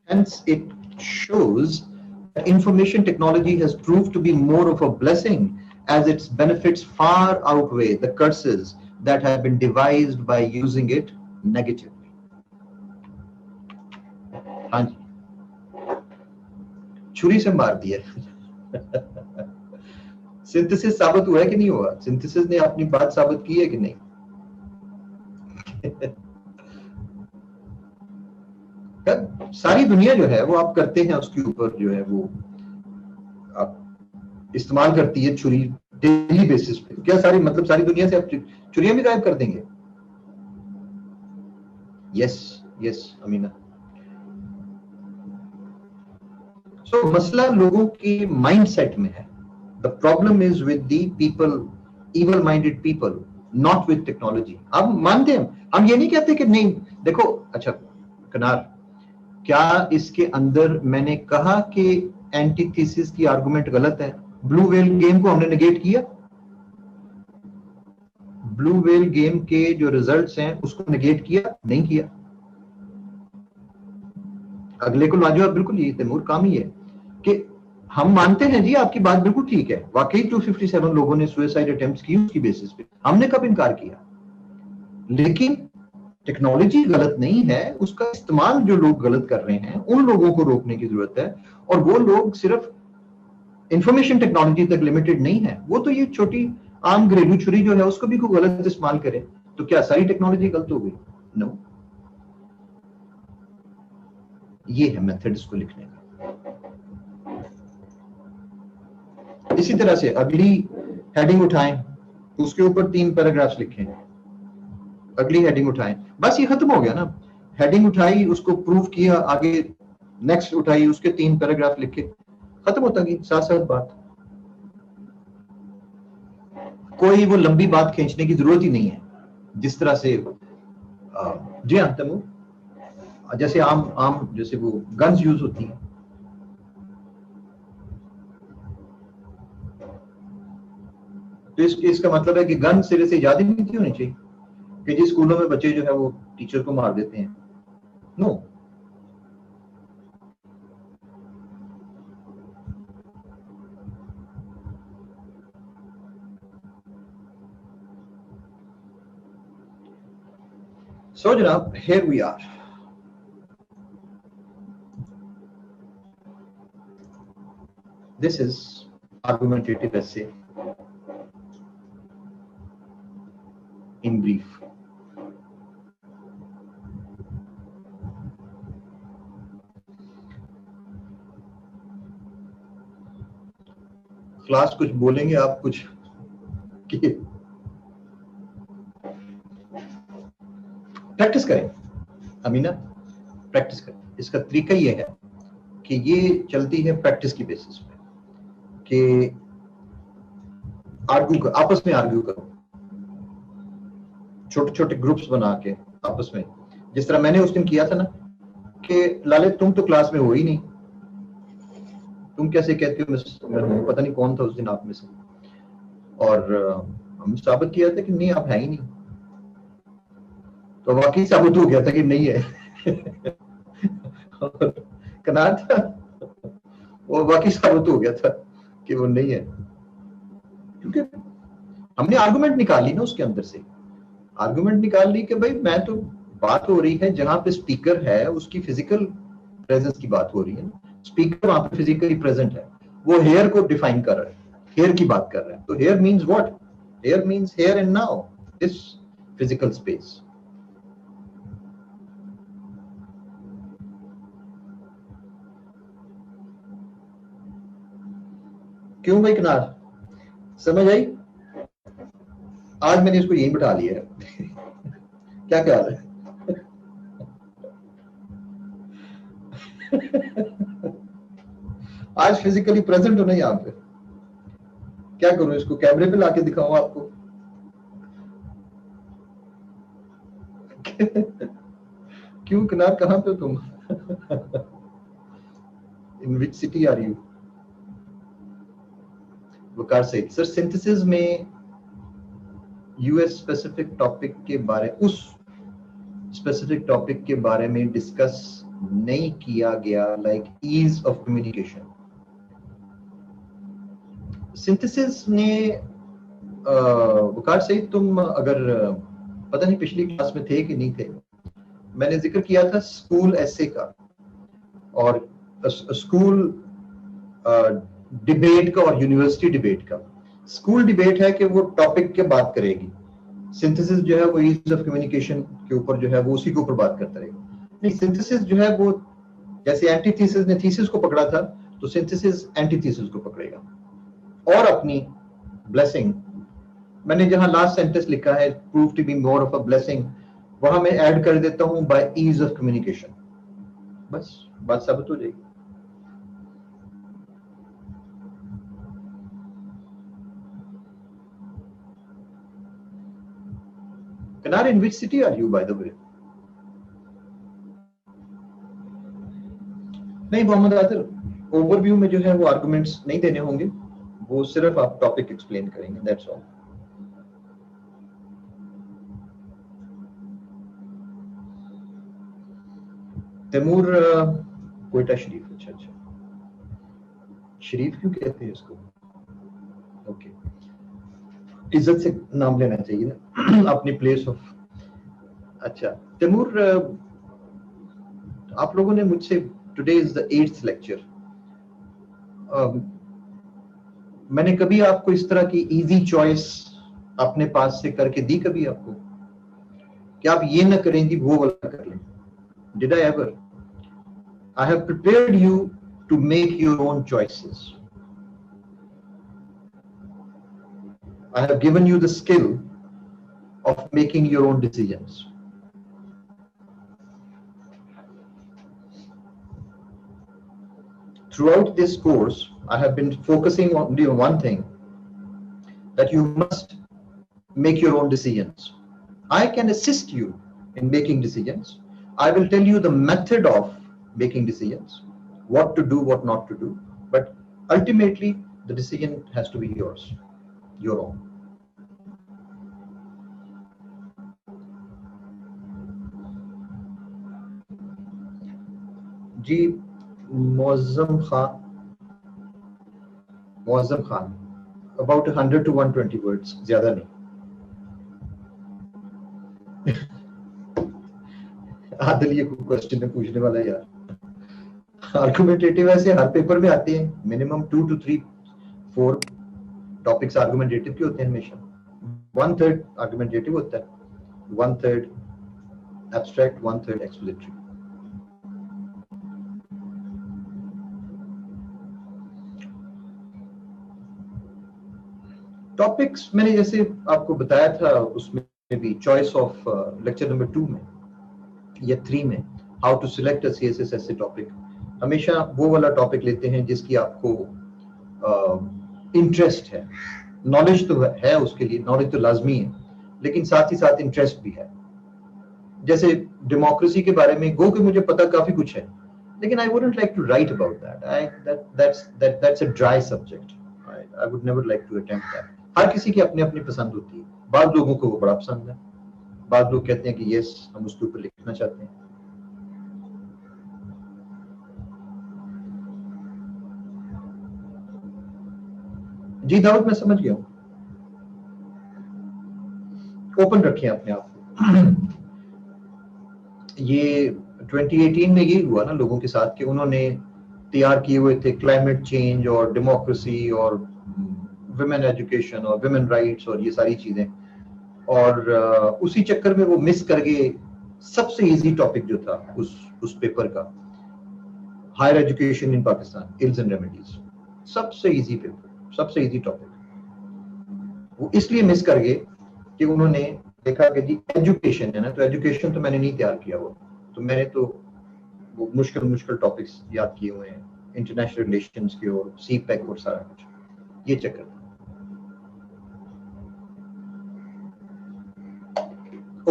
Speaker 1: Hence, it shows that information technology has proved to be more of a blessing, as its benefits far outweigh the curses that have been devised by using it negatively. हाँ जी. छुरी से मार दिया। Synthesis साबित हुआ है कि नहीं हुआ? सिंथेसिस ने अपनी बात साबित की है कि नहीं? सारी दुनिया जो है वो आप करते हैं, उसके ऊपर जो है वो आप इस्तेमाल करती है छुरी डेली बेसिस पे। क्या सारी मतलब सारी दुनिया से आप छुरियां भी गायब कर देंगे? Yes yes Amina. सो मसला लोगों के माइंडसेट में है। The problem is with the people, evil minded people, not with technology. आप मानते हैं, हम ये नहीं कहते कि नहीं। देखो अच्छा कनार, क्या इसके अंदर मैंने कहा कि एंटीथेसिस की आर्गुमेंट गलत है? ब्लू व्हेल गेम को हमने नेगेट किया? ब्लू व्हेल गेम के जो रिजल्ट्स हैं उसको नेगेट किया? नहीं किया। अगले को लाजवाब बिल्कुल ये तैमूर काम ही है कि हम मानते हैं जी आपकी बात बिल्कुल ठीक है, वाकई 257 लोगों ने सुसाइड अटेम्प्ट्स की उसकी बेसिस पे, हमने कब इनकार किया? लेकिन टेक्नोलॉजी गलत नहीं है, उसका इस्तेमाल जो लोग गलत कर रहे हैं उन लोगों को रोकने की जरूरत है। और वो लोग सिर्फ इंफॉर्मेशन टेक्नोलॉजी तक लिमिटेड नहीं है, वो तो ये छोटी आम घरेलू छुरी जो है उसको भी कोई गलत इस्तेमाल करे तो क्या सारी टेक्नोलॉजी गलत हो गई? नो। ये है मेथड इसको लिखने का। इसी तरह से अगली हेडिंग उठाएं, उसके ऊपर 3 पैराग्राफ्स लिखें। अगली हेडिंग उठाएं, बस ये खत्म हो गया ना। हेडिंग उठाई, उसको प्रूव किया, आगे नेक्स्ट उठाई, उसके 3 पैराग्राफ लिखे, खत्म होता गई साथ साथ बात। कोई वो लंबी बात खींचने की जरूरत ही नहीं है। जिस तरह से जी हाँ तमू, जैसे आम जैसे वो गन्स यूज होती हैं, तो इसका मतलब है कि गन सिरे से इजाद ही नहीं होनी चाहिए कि जिस स्कूलों में बच्चे जो है वो टीचर को मार देते हैं। नो। सो जनाब, here we are. This is argumentative essay in brief. Class कुछ बोलेंगे आप कुछ कि प्रैक्टिस करें अमीना, प्रैक्टिस करें। इसका तरीका ये है कि ये चलती है प्रैक्टिस की बेसिस पे कि आर्ग्यू कर, आपस में आर्ग्यू करो, छोटे छोटे ग्रुप्स बना के आपस में। जिस तरह मैंने उस दिन किया था ना कि लाले तुम तो क्लास में हो ही नहीं, तुम कैसे कहते हो मैं पता नहीं कौन था उस दिन आप में से, और हम साबित किया था कि नहीं आप है ही नहीं, तो वाकई साबित हो गया था कि नहीं है। कनार था वो वाकई साबित हो गया था कि वो नहीं है, क्योंकि हमने आर्गुमेंट निकाली ना उसके अंदर से। आर्गुमेंट निकाल ली कि भाई मैं तो बात हो रही है जहां पे स्पीकर है उसकी फिजिकल प्रेजेंस की बात हो रही है, स्पीकर वहां पे फिजिकली प्रेजेंट है, वो हेयर को डिफाइन कर रहा है, हेयर की बात कर रहा है। तो here means what? Here means here and now, this physical space. क्यों भाई कनार, समझ आई? आज मैंने इसको यहीं बिठा लिया है। क्या ख्याल है? आज फिजिकली प्रेजेंट हो ना यहाँ पे, क्या करूं इसको कैमरे पे लाके दिखाऊं आपको? क्यों कनार, कहां पे तुम? इन विच सिटी आर यू? वकार से सर सिंथेसिस में यूएस स्पेसिफिक टॉपिक के बारे, उस स्पेसिफिक टॉपिक के बारे में डिस्कस नहीं किया गया, like ease of communication. Synthesis ने वकार से तुम अगर पता नहीं पिछली क्लास में थे कि नहीं थे, मैंने जिक्र किया था स्कूल एसे का, और स्कूल डिबेट का और यूनिवर्सिटी डिबेट का। स्कूल डिबेट है कि वो टॉपिक के बात करेगी, सिंथेसिस जो है वो ईज ऑफ कम्युनिकेशन के ऊपर जो है वो उसी के ऊपर बात करता रहेगा। नहीं, सिंथेसिस जो है वो जैसे एंटीथीसिस ने थीसिस को पकड़ा था, तो सिंथेसिस एंटीथीसिस को पकड़ेगा। और अपनी ब्लेसिंग, मैंने जहां लास्ट सेंटेंस लिखा है prove to be more of a blessing, वहां मैं ऐड कर देता हूं बाय ईज ऑफ कम्युनिकेशन। बस बात साबित हो जाएगी। Kanar, in which city are you, by the way? नहीं मोहम्मद आदिल, ओवरव्यू में जो है वो आर्गुमेंट्स नहीं देने होंगे, वो सिर्फ आप टॉपिक एक्सप्लेन करेंगे, दैट्स ऑल। तैमूर कोयटा शरीफ, अच्छा अच्छा, शरीफ क्यों कहते हैं इसको? ओके, इज्जत से नाम लेना चाहिए ना अपनी प्लेस ऑफ। अच्छा तैमूर, आप लोगों ने मुझसे, today is the 8th lecture, मैंने कभी आपको इस तरह की इजी चॉइस अपने पास से करके दी कभी आपको कि आप ये ना करें कि वो वाला कर लें? Did I ever? I have prepared you to make your own choices. I have given you the skill of making your own decisions. Throughout this course, I have been focusing on only one thing, that you must make your own decisions. I can assist you in making decisions. I will tell you the method of making decisions, what to do, what not to do, but ultimately the decision has to be yours, your own. जी Muazzam Khan, about 100 to 120 words, ज्यादा नहीं। आदिल ये question में पूछने वाला है यार। Argumentative ऐसे हर पेपर में आते हैं, मिनिमम 2 to 3 4 टॉपिक्स आर्गुमेंटेटिव के होते हैं हमेशा। 1/3 आर्गुमेंटेटिव होता है, 1/3 एब्स्ट्रैक्ट, 1/3 एक्सप्लेनेटरी। टॉपिक्स मैंने जैसे आपको बताया था उसमें भी, चॉइस ऑफ लेक्चर नंबर 2 में या 3 में, how to select a CSS essay topic, हमेशा वो वाला टॉपिक लेते हैं जिसकी आपको इंटरेस्ट है। नॉलेज तो है उसके लिए, नॉलेज तो लाजमी है, लेकिन साथ ही साथ इंटरेस्ट भी है। जैसे डेमोक्रेसी के बारे में गो कि मुझे पता काफी कुछ है, लेकिन I wouldn't like to write about that. That's a dry subject, I would never like to attempt that. हर किसी की अपनी अपनी पसंद होती है, बाद लोगों को वो बड़ा पसंद है, बाद लोग कहते हैं कि यस हम उसके ऊपर लिखना चाहते हैं। जी दाऊद, मैं समझ गया हूं, ओपन रखें अपने आप को। ये 2018 में यही हुआ ना लोगों के साथ कि उन्होंने तैयार किए हुए थे क्लाइमेट चेंज और डेमोक्रेसी और विमेन एजुकेशन और विमेन राइट्स और ये सारी चीजें, और उसी चक्कर में वो मिस कर गए सबसे इजी टॉपिक जो था उस पेपर का, higher education in Pakistan, ills and remedies. सबसे इजी पेपर, सबसे इजी टॉपिक वो इसलिए मिस कर गए कि उन्होंने देखा कि जी एजुकेशन है ना, तो एजुकेशन तो मैंने नहीं तैयार किया हुआ, तो मैंने तो वो मुश्किल टॉपिक्स याद किए हुए हैं, इंटरनेशनल रिलेशंस के और सीपैक और सारा कुछ, ये चक्कर।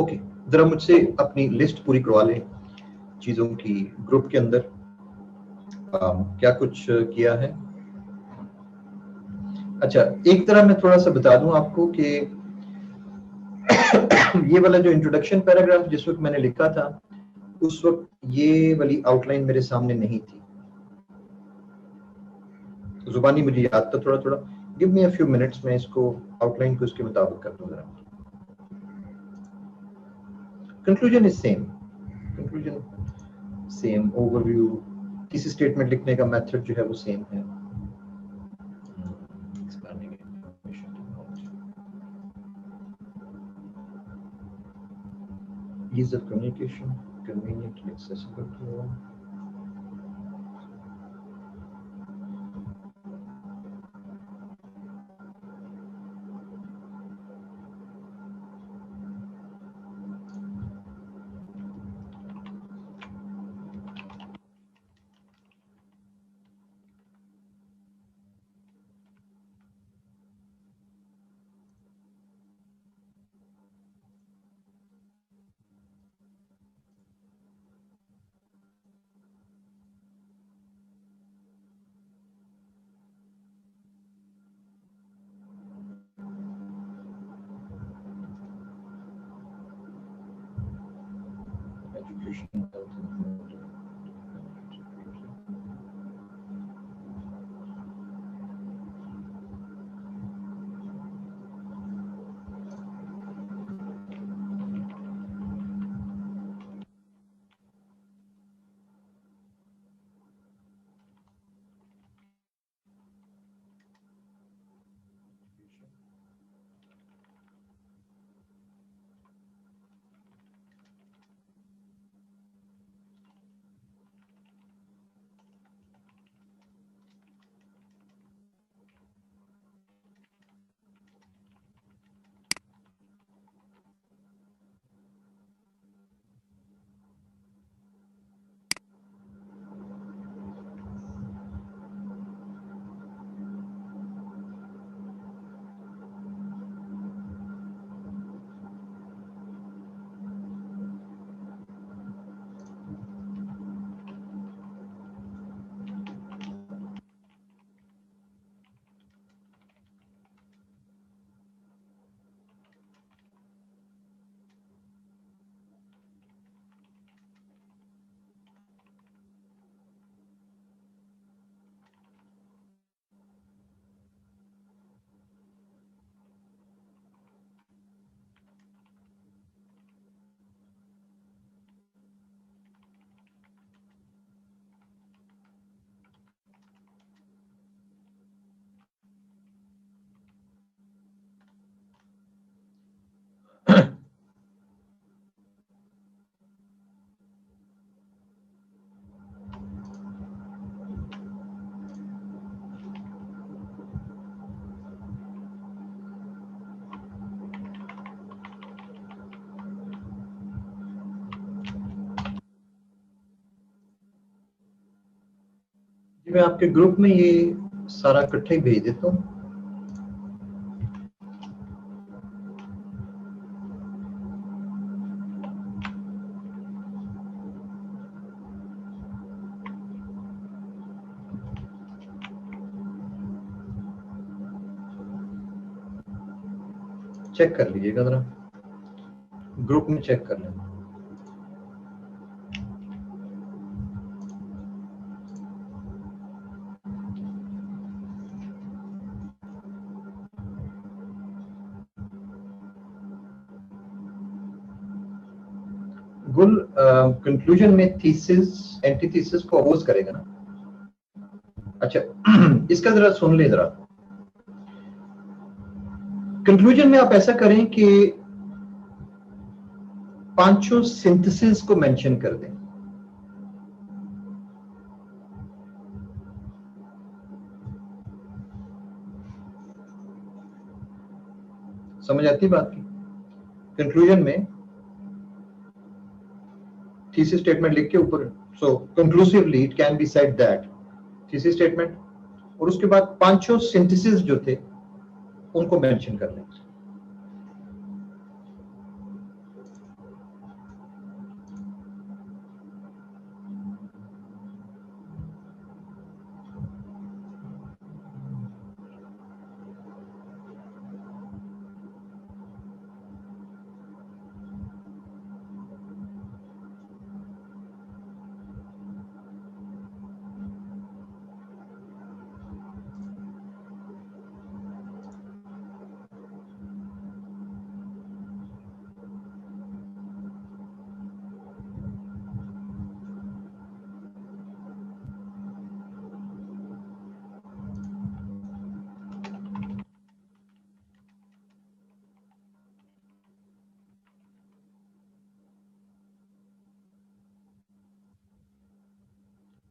Speaker 1: ओके, जरा मुझसे अपनी लिस्ट पूरी करवा लें चीजों की, ग्रुप के अंदर क्या कुछ किया है। अच्छा, एक तरह मैं थोड़ा सा बता दूं आपको कि ये वाला जो इंट्रोडक्शन पैराग्राफ जिस वक्त मैंने लिखा था, उस वक्त ये वाली आउटलाइन मेरे सामने नहीं थी, जुबानी मुझे याद था थोड़ा थोड़ा। Give me a few minutes, मैं इसको आउटलाइन को इसके मुताबिक कर दूं जरा। Conclusion is same, conclusion same, overview, किसी स्टेटमेंट लिखने का मेथड जो है वो सेम है। ease of communication, convenient and accessible to all. Education, health, and मैं आपके ग्रुप में ये सारा इकट्ठे ही भेज देता हूँ। चेक कर लीजिएगा जरा, ग्रुप में चेक कर लेना। गुल कंक्लूजन में थीसिस एंटीथीसिस को अपोज करेगा ना? अच्छा इसका जरा सुन ले जरा। कंक्लूजन में आप ऐसा करें कि पांचों सिंथेसिस को मेंशन कर दें। समझ आती बात की? कंक्लूजन में थीसिस स्टेटमेंट लिख के ऊपर, so conclusively it can be said that thesis statement, और उसके बाद पांचों सिंथेसिस जो थे उनको मेंशन कर लें।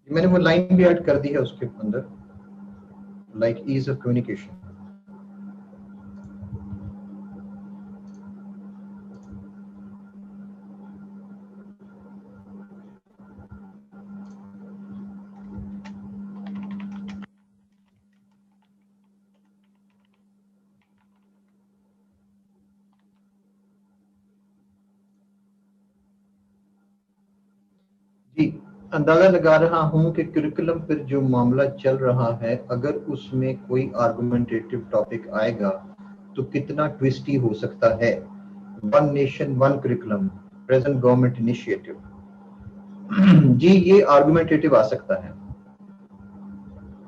Speaker 1: मैंने वो लाइन भी ऐड कर दी है उसके अंदर, लाइक ईज ऑफ कम्युनिकेशन। जी, अंदाजा लगा रहा हूं कि करिकुलम पर जो मामला चल रहा है, अगर उसमें कोई आर्गुमेंटेटिव टॉपिक आएगा तो कितना ट्विस्टी हो सकता है। One nation one curriculum, present government initiative. जी, ये आर्गुमेंटेटिव आ सकता है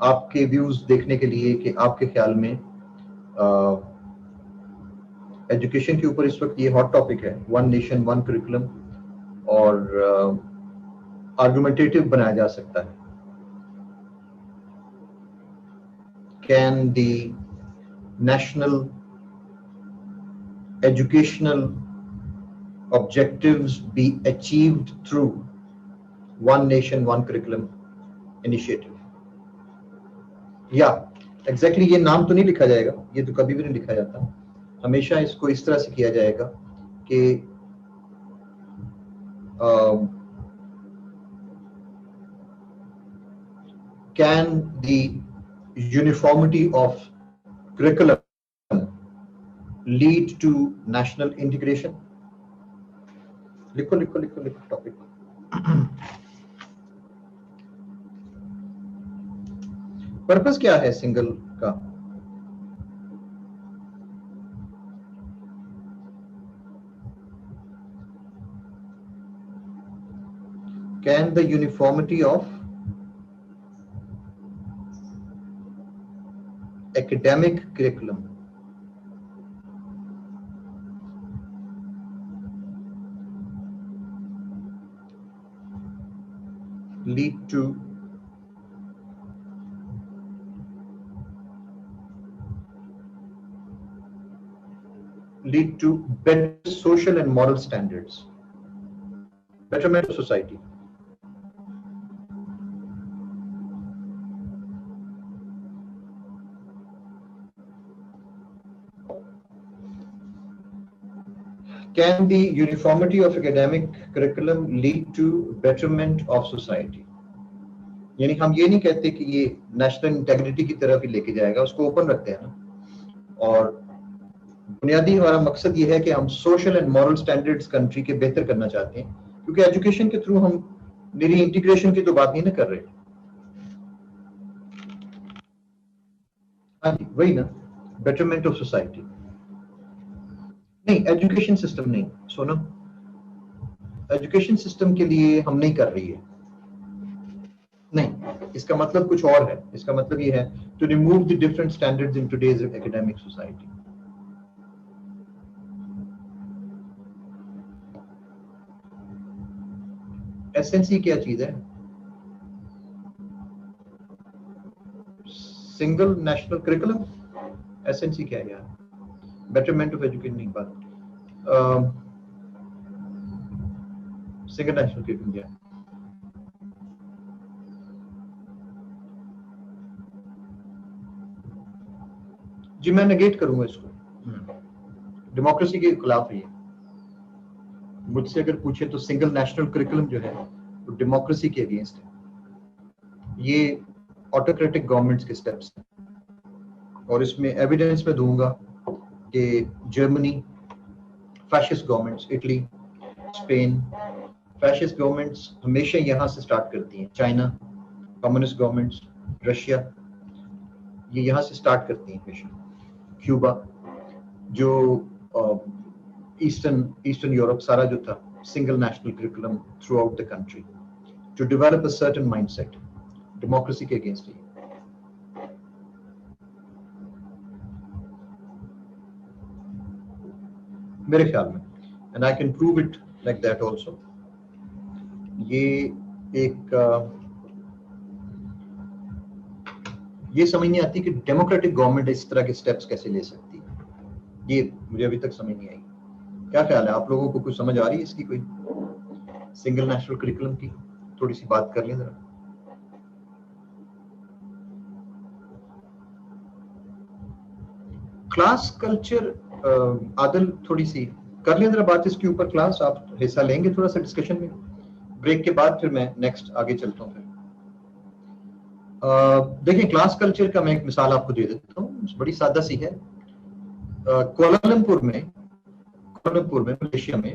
Speaker 1: आपके व्यूज देखने के लिए कि आपके ख्याल में एजुकेशन के ऊपर इस वक्त ये हॉट टॉपिक है, वन नेशन वन करिकुलम, और आर्गुमेंटेटिव बनाया जा सकता है। Can the national educational objectives be achieved through one nation one curriculum initiative? या एग्जैक्टली ये नाम तो नहीं लिखा जाएगा, ये तो कभी भी नहीं लिखा जाता। हमेशा इसको इस तरह से किया जाएगा कि can the uniformity of curriculum lead to national integration? लिखो लिखो लिखो लिखो टॉपिक। पर्पस क्या है सिंगल का? Can the uniformity of academic curriculum lead to better social and moral standards, betterment of society? Can the uniformity of academic curriculum lead to betterment of society? यानी हम ये नहीं कहते कि ये नेशनल इंटेग्रिटी की तरफ ही लेके जाएगा, उसको ओपन रखते हैं ना। और बुनियादी हमारा मकसद ये है कि हम social and moral standards country के बेहतर करना चाहते हैं, क्योंकि एजुकेशन के थ्रू हम मेरी इंटीग्रेशन की तो बात नहीं ना कर रहे। हाँ जी, वही ना, बेटरमेंट ऑफ सोसाइटी। नहीं, एजुकेशन सिस्टम नहीं, सोनम, एजुकेशन सिस्टम के लिए हम नहीं कर रही है। नहीं, इसका मतलब कुछ और है। इसका मतलब ये है to remove the different standards in today's academic society. SNC क्या चीज है? Single national curriculum. एसएनसी क्या है यार? बेटरमेंट ऑफ एजुकेशन नहीं, बात सिंगल नेशनल करिकुलम क्या है? जी, मैं नेगेट करूंगा इसको। डेमोक्रेसी के खिलाफ है ये। मुझसे अगर पूछे तो सिंगल नेशनल करिकुलम जो है वो डेमोक्रेसी के अगेंस्ट है। ये ऑटोक्रेटिक गवर्नमेंट्स के स्टेप्स हैं, और इसमें एविडेंस मैं दूंगा कि Germany, fascist governments, Italy, Spain, fascist governments हमेशा यहाँ से स्टार्ट करती हैं। चाइना, कम्युनिस्ट गवर्नमेंट्स, रशिया, ये यहाँ से स्टार्ट करती हैं हमेशा। क्यूबा, जो ईस्टर्न यूरोप, सारा जो था single national curriculum throughout the country to develop a certain mindset, democracy के अगेंस्ट है मेरे ख्याल में। And I can prove it like that also. ये एक ये समझ नहीं आती कि डेमोक्रेटिक गवर्नमेंट इस तरह के स्टेप्स कैसे ले सकती है। ये मुझे अभी तक समझ नहीं आई। क्या ख्याल है आप लोगों को? कुछ समझ आ रही है इसकी? कोई सिंगल नेशनल करिकुलम की थोड़ी सी बात कर लें जरा। क्लास कल्चर, आदिल थोड़ी सी कर लें जरा बात इसके ऊपर। क्लास आप हिस्सा लेंगे थोड़ा सा डिस्कशन में ब्रेक के बाद, फिर मैं नेक्स्ट आगे चलता हूँ। फिर देखिए क्लास कल्चर का मैं एक मिसाल आपको दे देता हूँ, बड़ी सादा सी है। कोलालमपुर में मलेशिया में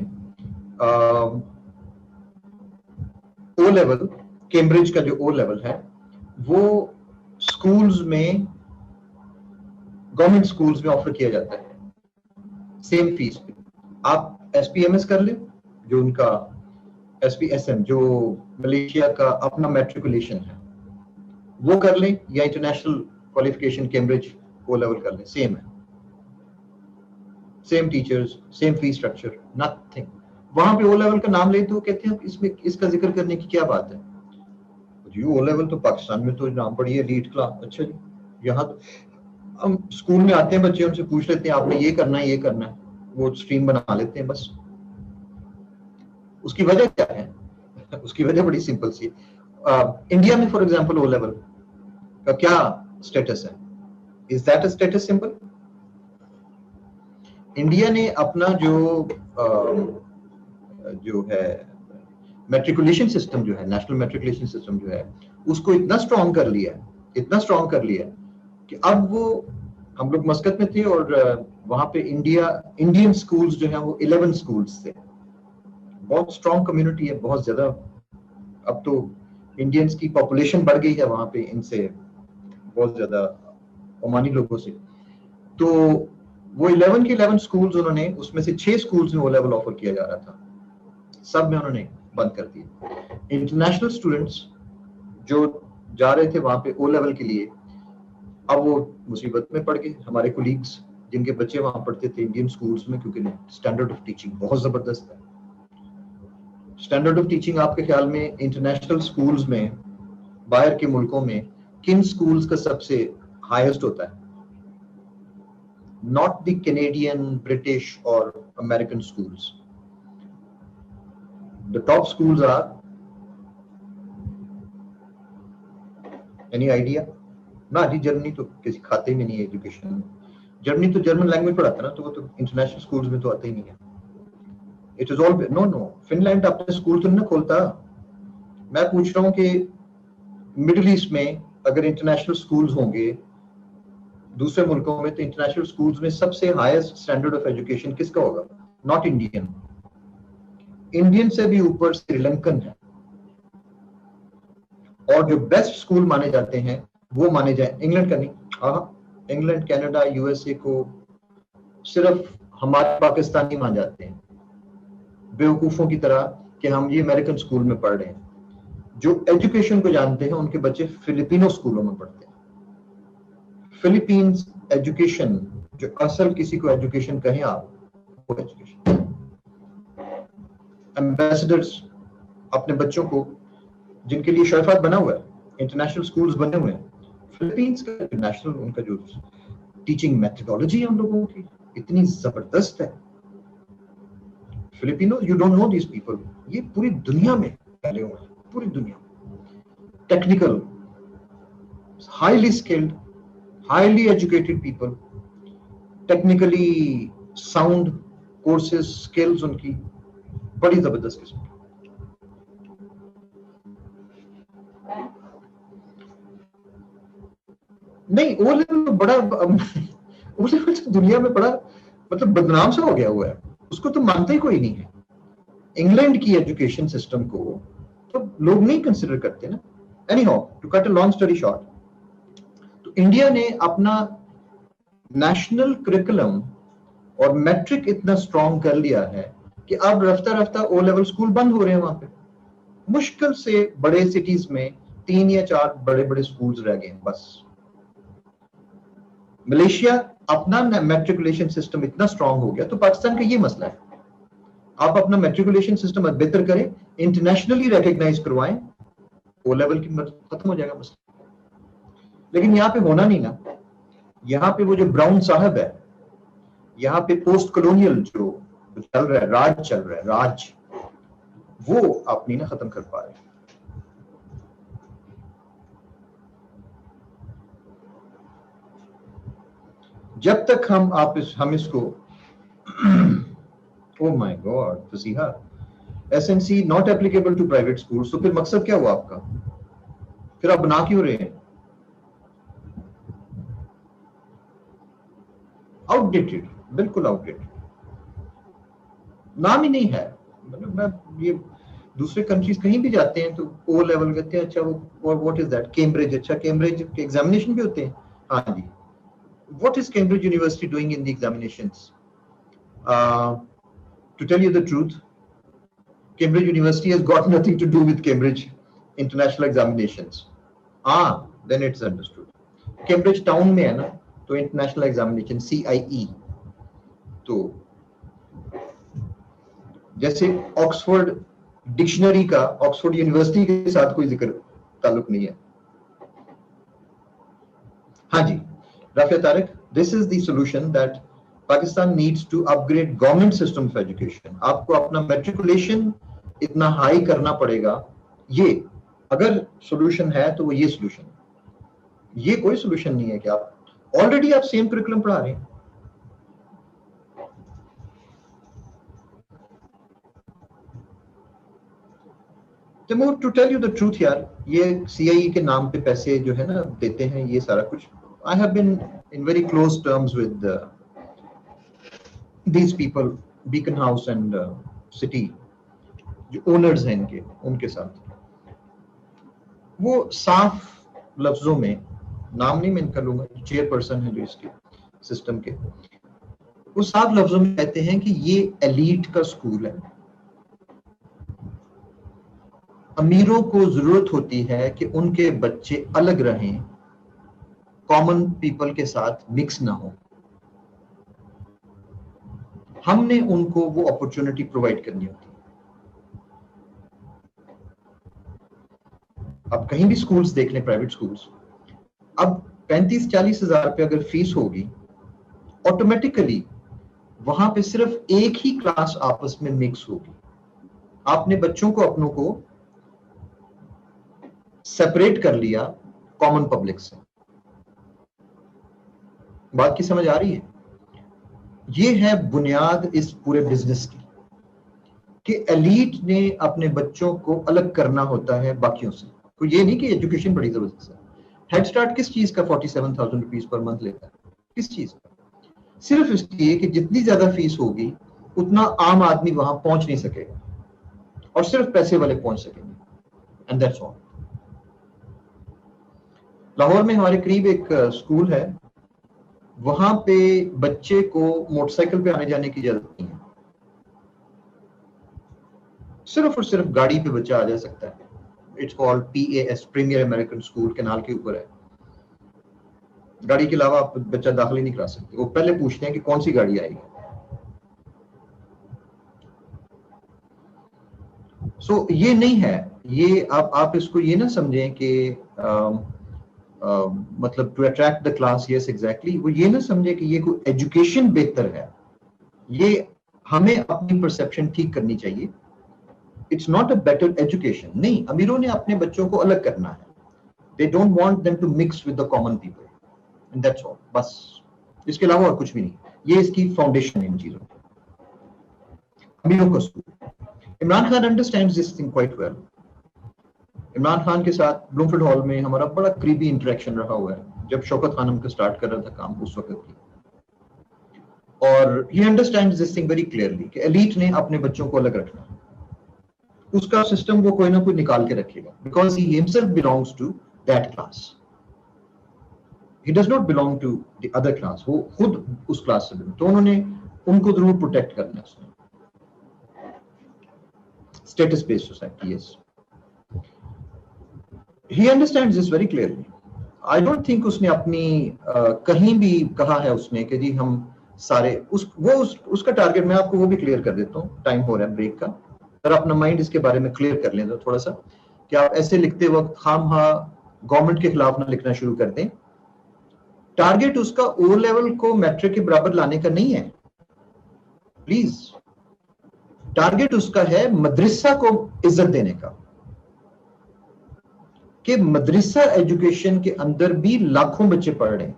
Speaker 1: ओ लेवल, कैम्ब्रिज का जो ओ लेवल है वो स्कूल्स में, गवर्नमेंट स्कूल्स में ऑफर किया जाता है सेम फीस पे। आप एसपीएमएस कर ले, जो उनका एसपीएसएम जो मलेशिया का अपना मैट्रिकुलेशन है वो कर लें, या international qualification Cambridge O level कर लें, सेम है, same teachers, same fee structure, nothing. वहां पे ओ लेवल का नाम ले तो कहते हैं इसमें इसका जिक्र करने की क्या बात है जी, ओ लेवल तो पाकिस्तान में तो नाम पड़ी है लीड क्लास। अच्छा जी, यहाँ तो हम स्कूल में आते हैं बच्चे, उनसे पूछ लेते हैं आपने ये करना है ये करना है, वो स्ट्रीम बना लेते हैं बस। उसकी वजह क्या है? उसकी वजह बड़ी सिंपल सी है। इंडिया में फॉर एग्जांपल ओ लेवल का क्या स्टेटस है? Is that a status simple? India ने अपना जो है मैट्रिकुलेशन सिस्टम जो है, नेशनल मैट्रिकुलेशन सिस्टम जो है, उसको इतना स्ट्रॉन्ग कर लिया है, इतना स्ट्रॉन्ग कर लिया है कि अब वो, हम लोग मस्कत में थे और वहां पे इंडियन स्कूल्स जो है वो 11 स्कूल्स थे। बहुत स्ट्रॉन्ग कम्युनिटी है, बहुत ज्यादा। अब तो इंडियंस की पॉपुलेशन बढ़ गई है वहां पे इनसे बहुत ज्यादा, ओमानी लोगों से। तो वो 11 के 11 स्कूल्स उन्होंने, उसमें से 6 स्कूल्स में ओ लेवल ऑफर किया जा रहा था, सब में उन्होंने बंद कर दिया। इंटरनेशनल स्टूडेंट्स जो जा रहे थे वहां पे ओ लेवल के लिए, अब वो मुसीबत में पड़ गए। हमारे कोलीग्स जिनके बच्चे वहां पढ़ते थे इंडियन स्कूल्स में, क्योंकि स्टैंडर्ड ऑफ टीचिंग बहुत जबरदस्त है। स्टैंडर्ड ऑफ टीचिंग आपके ख्याल में इंटरनेशनल स्कूल्स में, बाहर के मुल्कों में किन स्कूल्स का सबसे हाईएस्ट होता है? नॉट द कैनेडियन, ब्रिटिश और American schools. The top schools are, any idea? ना जी, जर्मनी तो किसी खाते में नहीं है एजुकेशन में। जर्मनी तो जर्मन लैंग्वेज पढ़ाता ना, तो वो तो इंटरनेशनल स्कूल्स में तो आते ही नहीं है। It is all know. Finland अपने स्कूल तो नहीं खोलता। मैं पूछ रहा हूँ कि मिडिल ईस्ट में अगर इंटरनेशनल स्कूल्स होंगे दूसरे मुल्कों में, तो इंटरनेशनल स्कूल्स में सबसे हाईएस्ट स्टैंडर्ड ऑफ एजुकेशन किसका होगा? Not Indian. इंडियन से भी ऊपर श्रीलंकन है। और जो बेस्ट स्कूल माने जाते हैं वो माने जाए इंग्लैंड का नहीं। हाँ, इंग्लैंड, कनाडा, यूएसए को सिर्फ हमारे पाकिस्तानी मान जाते हैं बेवकूफों की तरह कि हम ये अमेरिकन स्कूल में पढ़ रहे हैं। जो एजुकेशन को जानते हैं उनके बच्चे फिलिपिनो स्कूलों में पढ़ते हैं। फिलीपींस एजुकेशन, जो असल किसी को एजुकेशन कहें आप, वो एजुकेशन। एम्बेसडर्स अपने बच्चों को, जिनके लिए शरीफात बना हुआ है, इंटरनेशनल स्कूल्स बने हुए हैं, फिलीपींस का नेशनल, उनका जो टीचिंग मेथोडोलॉजी है उन लोगों की इतनी जबरदस्त है। Filipino, you don't know this people, ये पूरी दुनिया में फैले हुए हैं, पूरी दुनिया में। Technical, highly skilled, highly educated people, technically sound courses, skills उनकी बड़ी जबरदस्त किस्म की। नहीं, ओ लेवल तो बड़ा, ओ लेवल तो दुनिया में बड़ा मतलब बदनाम सा हो गया हुआ है, उसको तो मानता ही कोई नहीं है। इंग्लैंड की एजुकेशन सिस्टम को तो लोग नहीं कंसिडर करते ना। Any how, to cut a long story short, तो इंडिया ने अपना नेशनल करिकुलम और मैट्रिक इतना स्ट्रॉन्ग कर लिया है कि अब रफ्ता रफ्ता ओ लेवल स्कूल बंद हो रहे हैं वहां पे। मुश्किल से बड़े सिटीज में 3 या 4 बड़े बड़े स्कूल्स रह गए हैं बस। मलेशिया अपना मैट्रिकुलेशन सिस्टम इतना स्ट्रॉन्ग हो गया, तो पाकिस्तान का ये मसला है, आप अपना मैट्रिकुलेशन सिस्टम बेहतर करें, इंटरनेशनली रिकॉग्नाइज करवाएं, ओ लेवल की खत्म हो जाएगा मसला। लेकिन यहाँ पे होना नहीं ना। यहाँ पे वो जो ब्राउन साहब है, यहाँ पे पोस्ट कॉलोनियल जो चल रहा है, राज चल रहा है, राज, वो आप नहीं ना खत्म कर पा रहे। जब तक हम इसको oh my god Fasiha, SNC not applicable to private schools, तो फिर मकसद क्या हुआ आपका? फिर आप बना क्यों रहे हैं? आउटडेटेड, बिल्कुल आउटडेटेड, नाम ही नहीं है। मतलब मैं ये दूसरे कंट्रीज कहीं भी जाते हैं तो ओ लेवल कहते हैं, अच्छा वो व्हाट इज दैट, कैम्ब्रिज, अच्छा कैम्ब्रिज के एग्जामिनेशन भी होते हैं, हाँ जी। What is Cambridge University doing in the examinations? To tell you the truth, Cambridge University has got nothing to do with Cambridge international examinations. Then it's understood. Cambridge town में है ना, तो international examination CIE, तो जैसे Oxford dictionary का Oxford University के साथ कोई जिक्र ताल्लुक नहीं है। हाँ जी, Rafia Tariq, this is the solution that Pakistan needs to upgrade government system of education. आपको अपना मैट्रिकुलेशन इतना हाई करना पड़ेगा, ये अगर सॉल्यूशन है तो वो ये सॉल्यूशन है। ये कोई सॉल्यूशन नहीं है कि आप ऑलरेडी आप सेम करिकुलम पढ़ा रहे हैं। Taimur, to tell you the truth यार, ये सीआईई के नाम पे पैसे जो है ना देते हैं, ये सारा कुछ। I have been in very close terms with these people, Beaconhouse and City, जो ओनर्स हैं इनके, उनके साथ वो साफ लफ्जों में, नाम नहीं मैं इनका लूंगा, चेयरपर्सन है जो इसके सिस्टम के, वो साफ लफ्जों में कहते हैं कि ये एलीट का स्कूल है। अमीरों को जरूरत होती है कि उनके बच्चे अलग रहें, कॉमन पीपल के साथ मिक्स ना हो। हमने उनको वो अपॉर्चुनिटी प्रोवाइड करनी होती है। अब कहीं भी स्कूल्स देख लें, प्राइवेट स्कूल्स, अब 35-40 हजार रुपये अगर फीस होगी, ऑटोमेटिकली वहां पे सिर्फ एक ही क्लास आपस में मिक्स होगी। आपने बच्चों को अपनों को सेपरेट कर लिया कॉमन पब्लिक से। बात की समझ आ रही है? ये है बुनियाद इस पूरे बिजनेस की, कि एलीट ने अपने बच्चों को अलग करना होता है बाकियों से। तो ये नहीं कि एजुकेशन बड़ी जबरदस्त है। हेड स्टार्ट किस चीज का 47,000 रुपीज पर मंथ लेता है? किस चीज का? सिर्फ इसलिए कि जितनी ज्यादा फीस होगी उतना आम आदमी वहां पहुंच नहीं सकेगा, और सिर्फ पैसे वाले पहुंच सकेंगे, एंड दैट्स ऑल। लाहौर में हमारे करीब एक स्कूल है, वहां पे बच्चे को मोटरसाइकिल पे आने जाने की इजाजत नहीं है, सिर्फ और सिर्फ गाड़ी पे बच्चा आ जा सकता है। It's called PAS, premier American school, canal के ऊपर है। गाड़ी के अलावा आप बच्चा दाखिल ही नहीं करा सकते। वो पहले पूछते हैं कि कौन सी गाड़ी आएगी। सो ये नहीं है, ये आप इसको ये ना समझें कि मतलब to attract the class, yes exactly, वो ये ना समझे कि ये कोई एजुकेशन बेहतर है। ये हमें अपनी परसेप्शन ठीक करनी चाहिए। It's not a better education, नहीं, अमीरों ने अपने बच्चों को अलग करना है। They don't want them to mix with the common people, and that's all, बस। इसके अलावा और कुछ भी नहीं। ये इसकी फाउंडेशन है इन चीजों की। अमीरों का school. Imran Khan understands this thing quite well. Imran Khan के साथ ब्लूमफील्ड हॉल में हमारा बड़ा करीबी इंटरेक्शन रहा हुआ है, जब शौकत खानम का स्टार्ट कर रहा था काम उस वक्त की। और he understands this thing very clearly कि एलीट ने अपने बच्चों को अलग रखना है। उसका सिस्टम वो कोई ना कोई निकाल के रखेगा, because he himself belongs to that class. He does not belong to the other class, वो खुद उस क्लास से बिलोंग, तो उन्होंने उनको जरूर प्रोटेक्ट करना है उसने। Status based society, yes. He understands this very clearly. I don't think उसने अपनी कहीं भी कहा है उसने कि जी हम सारे उसका टारगेट, मैं आपको वो भी क्लियर कर देता हूँ, टाइम हो रहा है ब्रेक का, अगर अपना माइंड इसके बारे में क्लियर कर लें तो थोड़ा सा, कि आप ऐसे लिखते वक्त खामखा गवर्नमेंट के खिलाफ ना लिखना शुरू कर दें। टारगेट उसका ओ लेवल को मैट्रिक के बराबर लाने का नहीं है, प्लीज। टारगेट उसका है मदरसा को इज्जत देने का, कि मदरसा एजुकेशन के अंदर भी लाखों बच्चे पढ़ रहे हैं,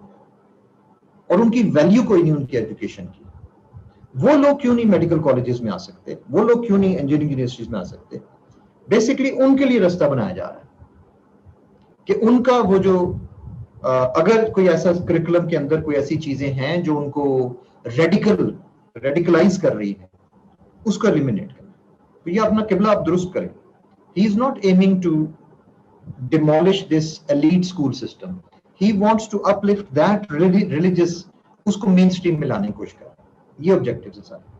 Speaker 1: और उनकी वैल्यू कोई नहीं उनकी एजुकेशन की, वो लोग क्यों नहीं मेडिकल कॉलेजेस में आ सकते, वो लोग क्यों नहीं इंजीनियरिंग यूनिवर्सिटीज में आ सकते। बेसिकली उनके लिए रास्ता बनाया जा रहा है कि उनका वो जो अगर कोई ऐसा करिकुलम के अंदर कोई ऐसी चीजें हैं जो उनको रेडिकलाइज कर रही है, उसको एलिमिनेट करें। तो ये अपना किबला आप दुरुस्त करें। He is not aiming to demolish this elite school system, he wants to uplift that religious, उसको मेन स्ट्रीम में लाने की कोशिश कर रहा है। ये ऑब्जेक्टिव्स है सारे।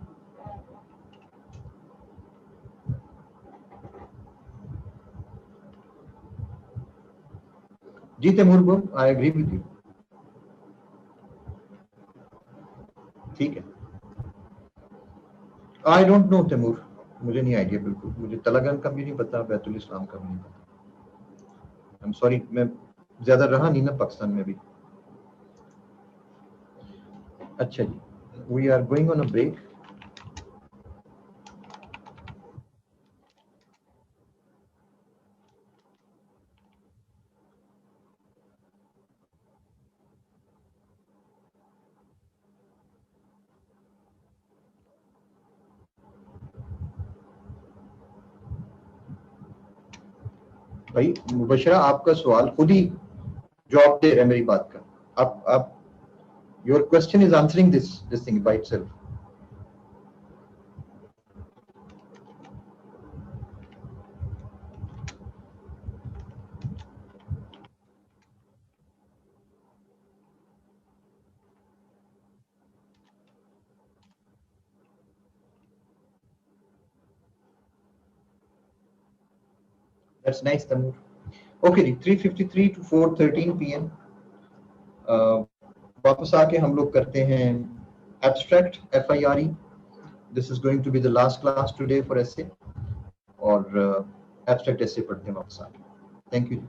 Speaker 1: जी Taimur, I agree with you. ठीक है, आई डोंट नो तैमूर, मुझे नहीं आइडिया बिल्कुल, मुझे तलागन का भी नहीं पता, बैतुल इस्लाम का भी नहीं पता। आई एम सॉरी, मैं ज्यादा रहा नहीं ना पाकिस्तान में भी। अच्छा जी, we are going on a break. भाई मुबशरा, आपका सवाल खुद ही जवाब दे रहा है मेरी बात का। आप your question is answering this thing by itself. That's nice Taimur. Okay जी, 3:53 to 4:13 PM वापस आके हम लोग करते हैं abstract FIRE। This is going to be the last class today for essay, और एब्स्ट्रैक्ट ऐसे पढ़ते हैं वापस आके। Thank you.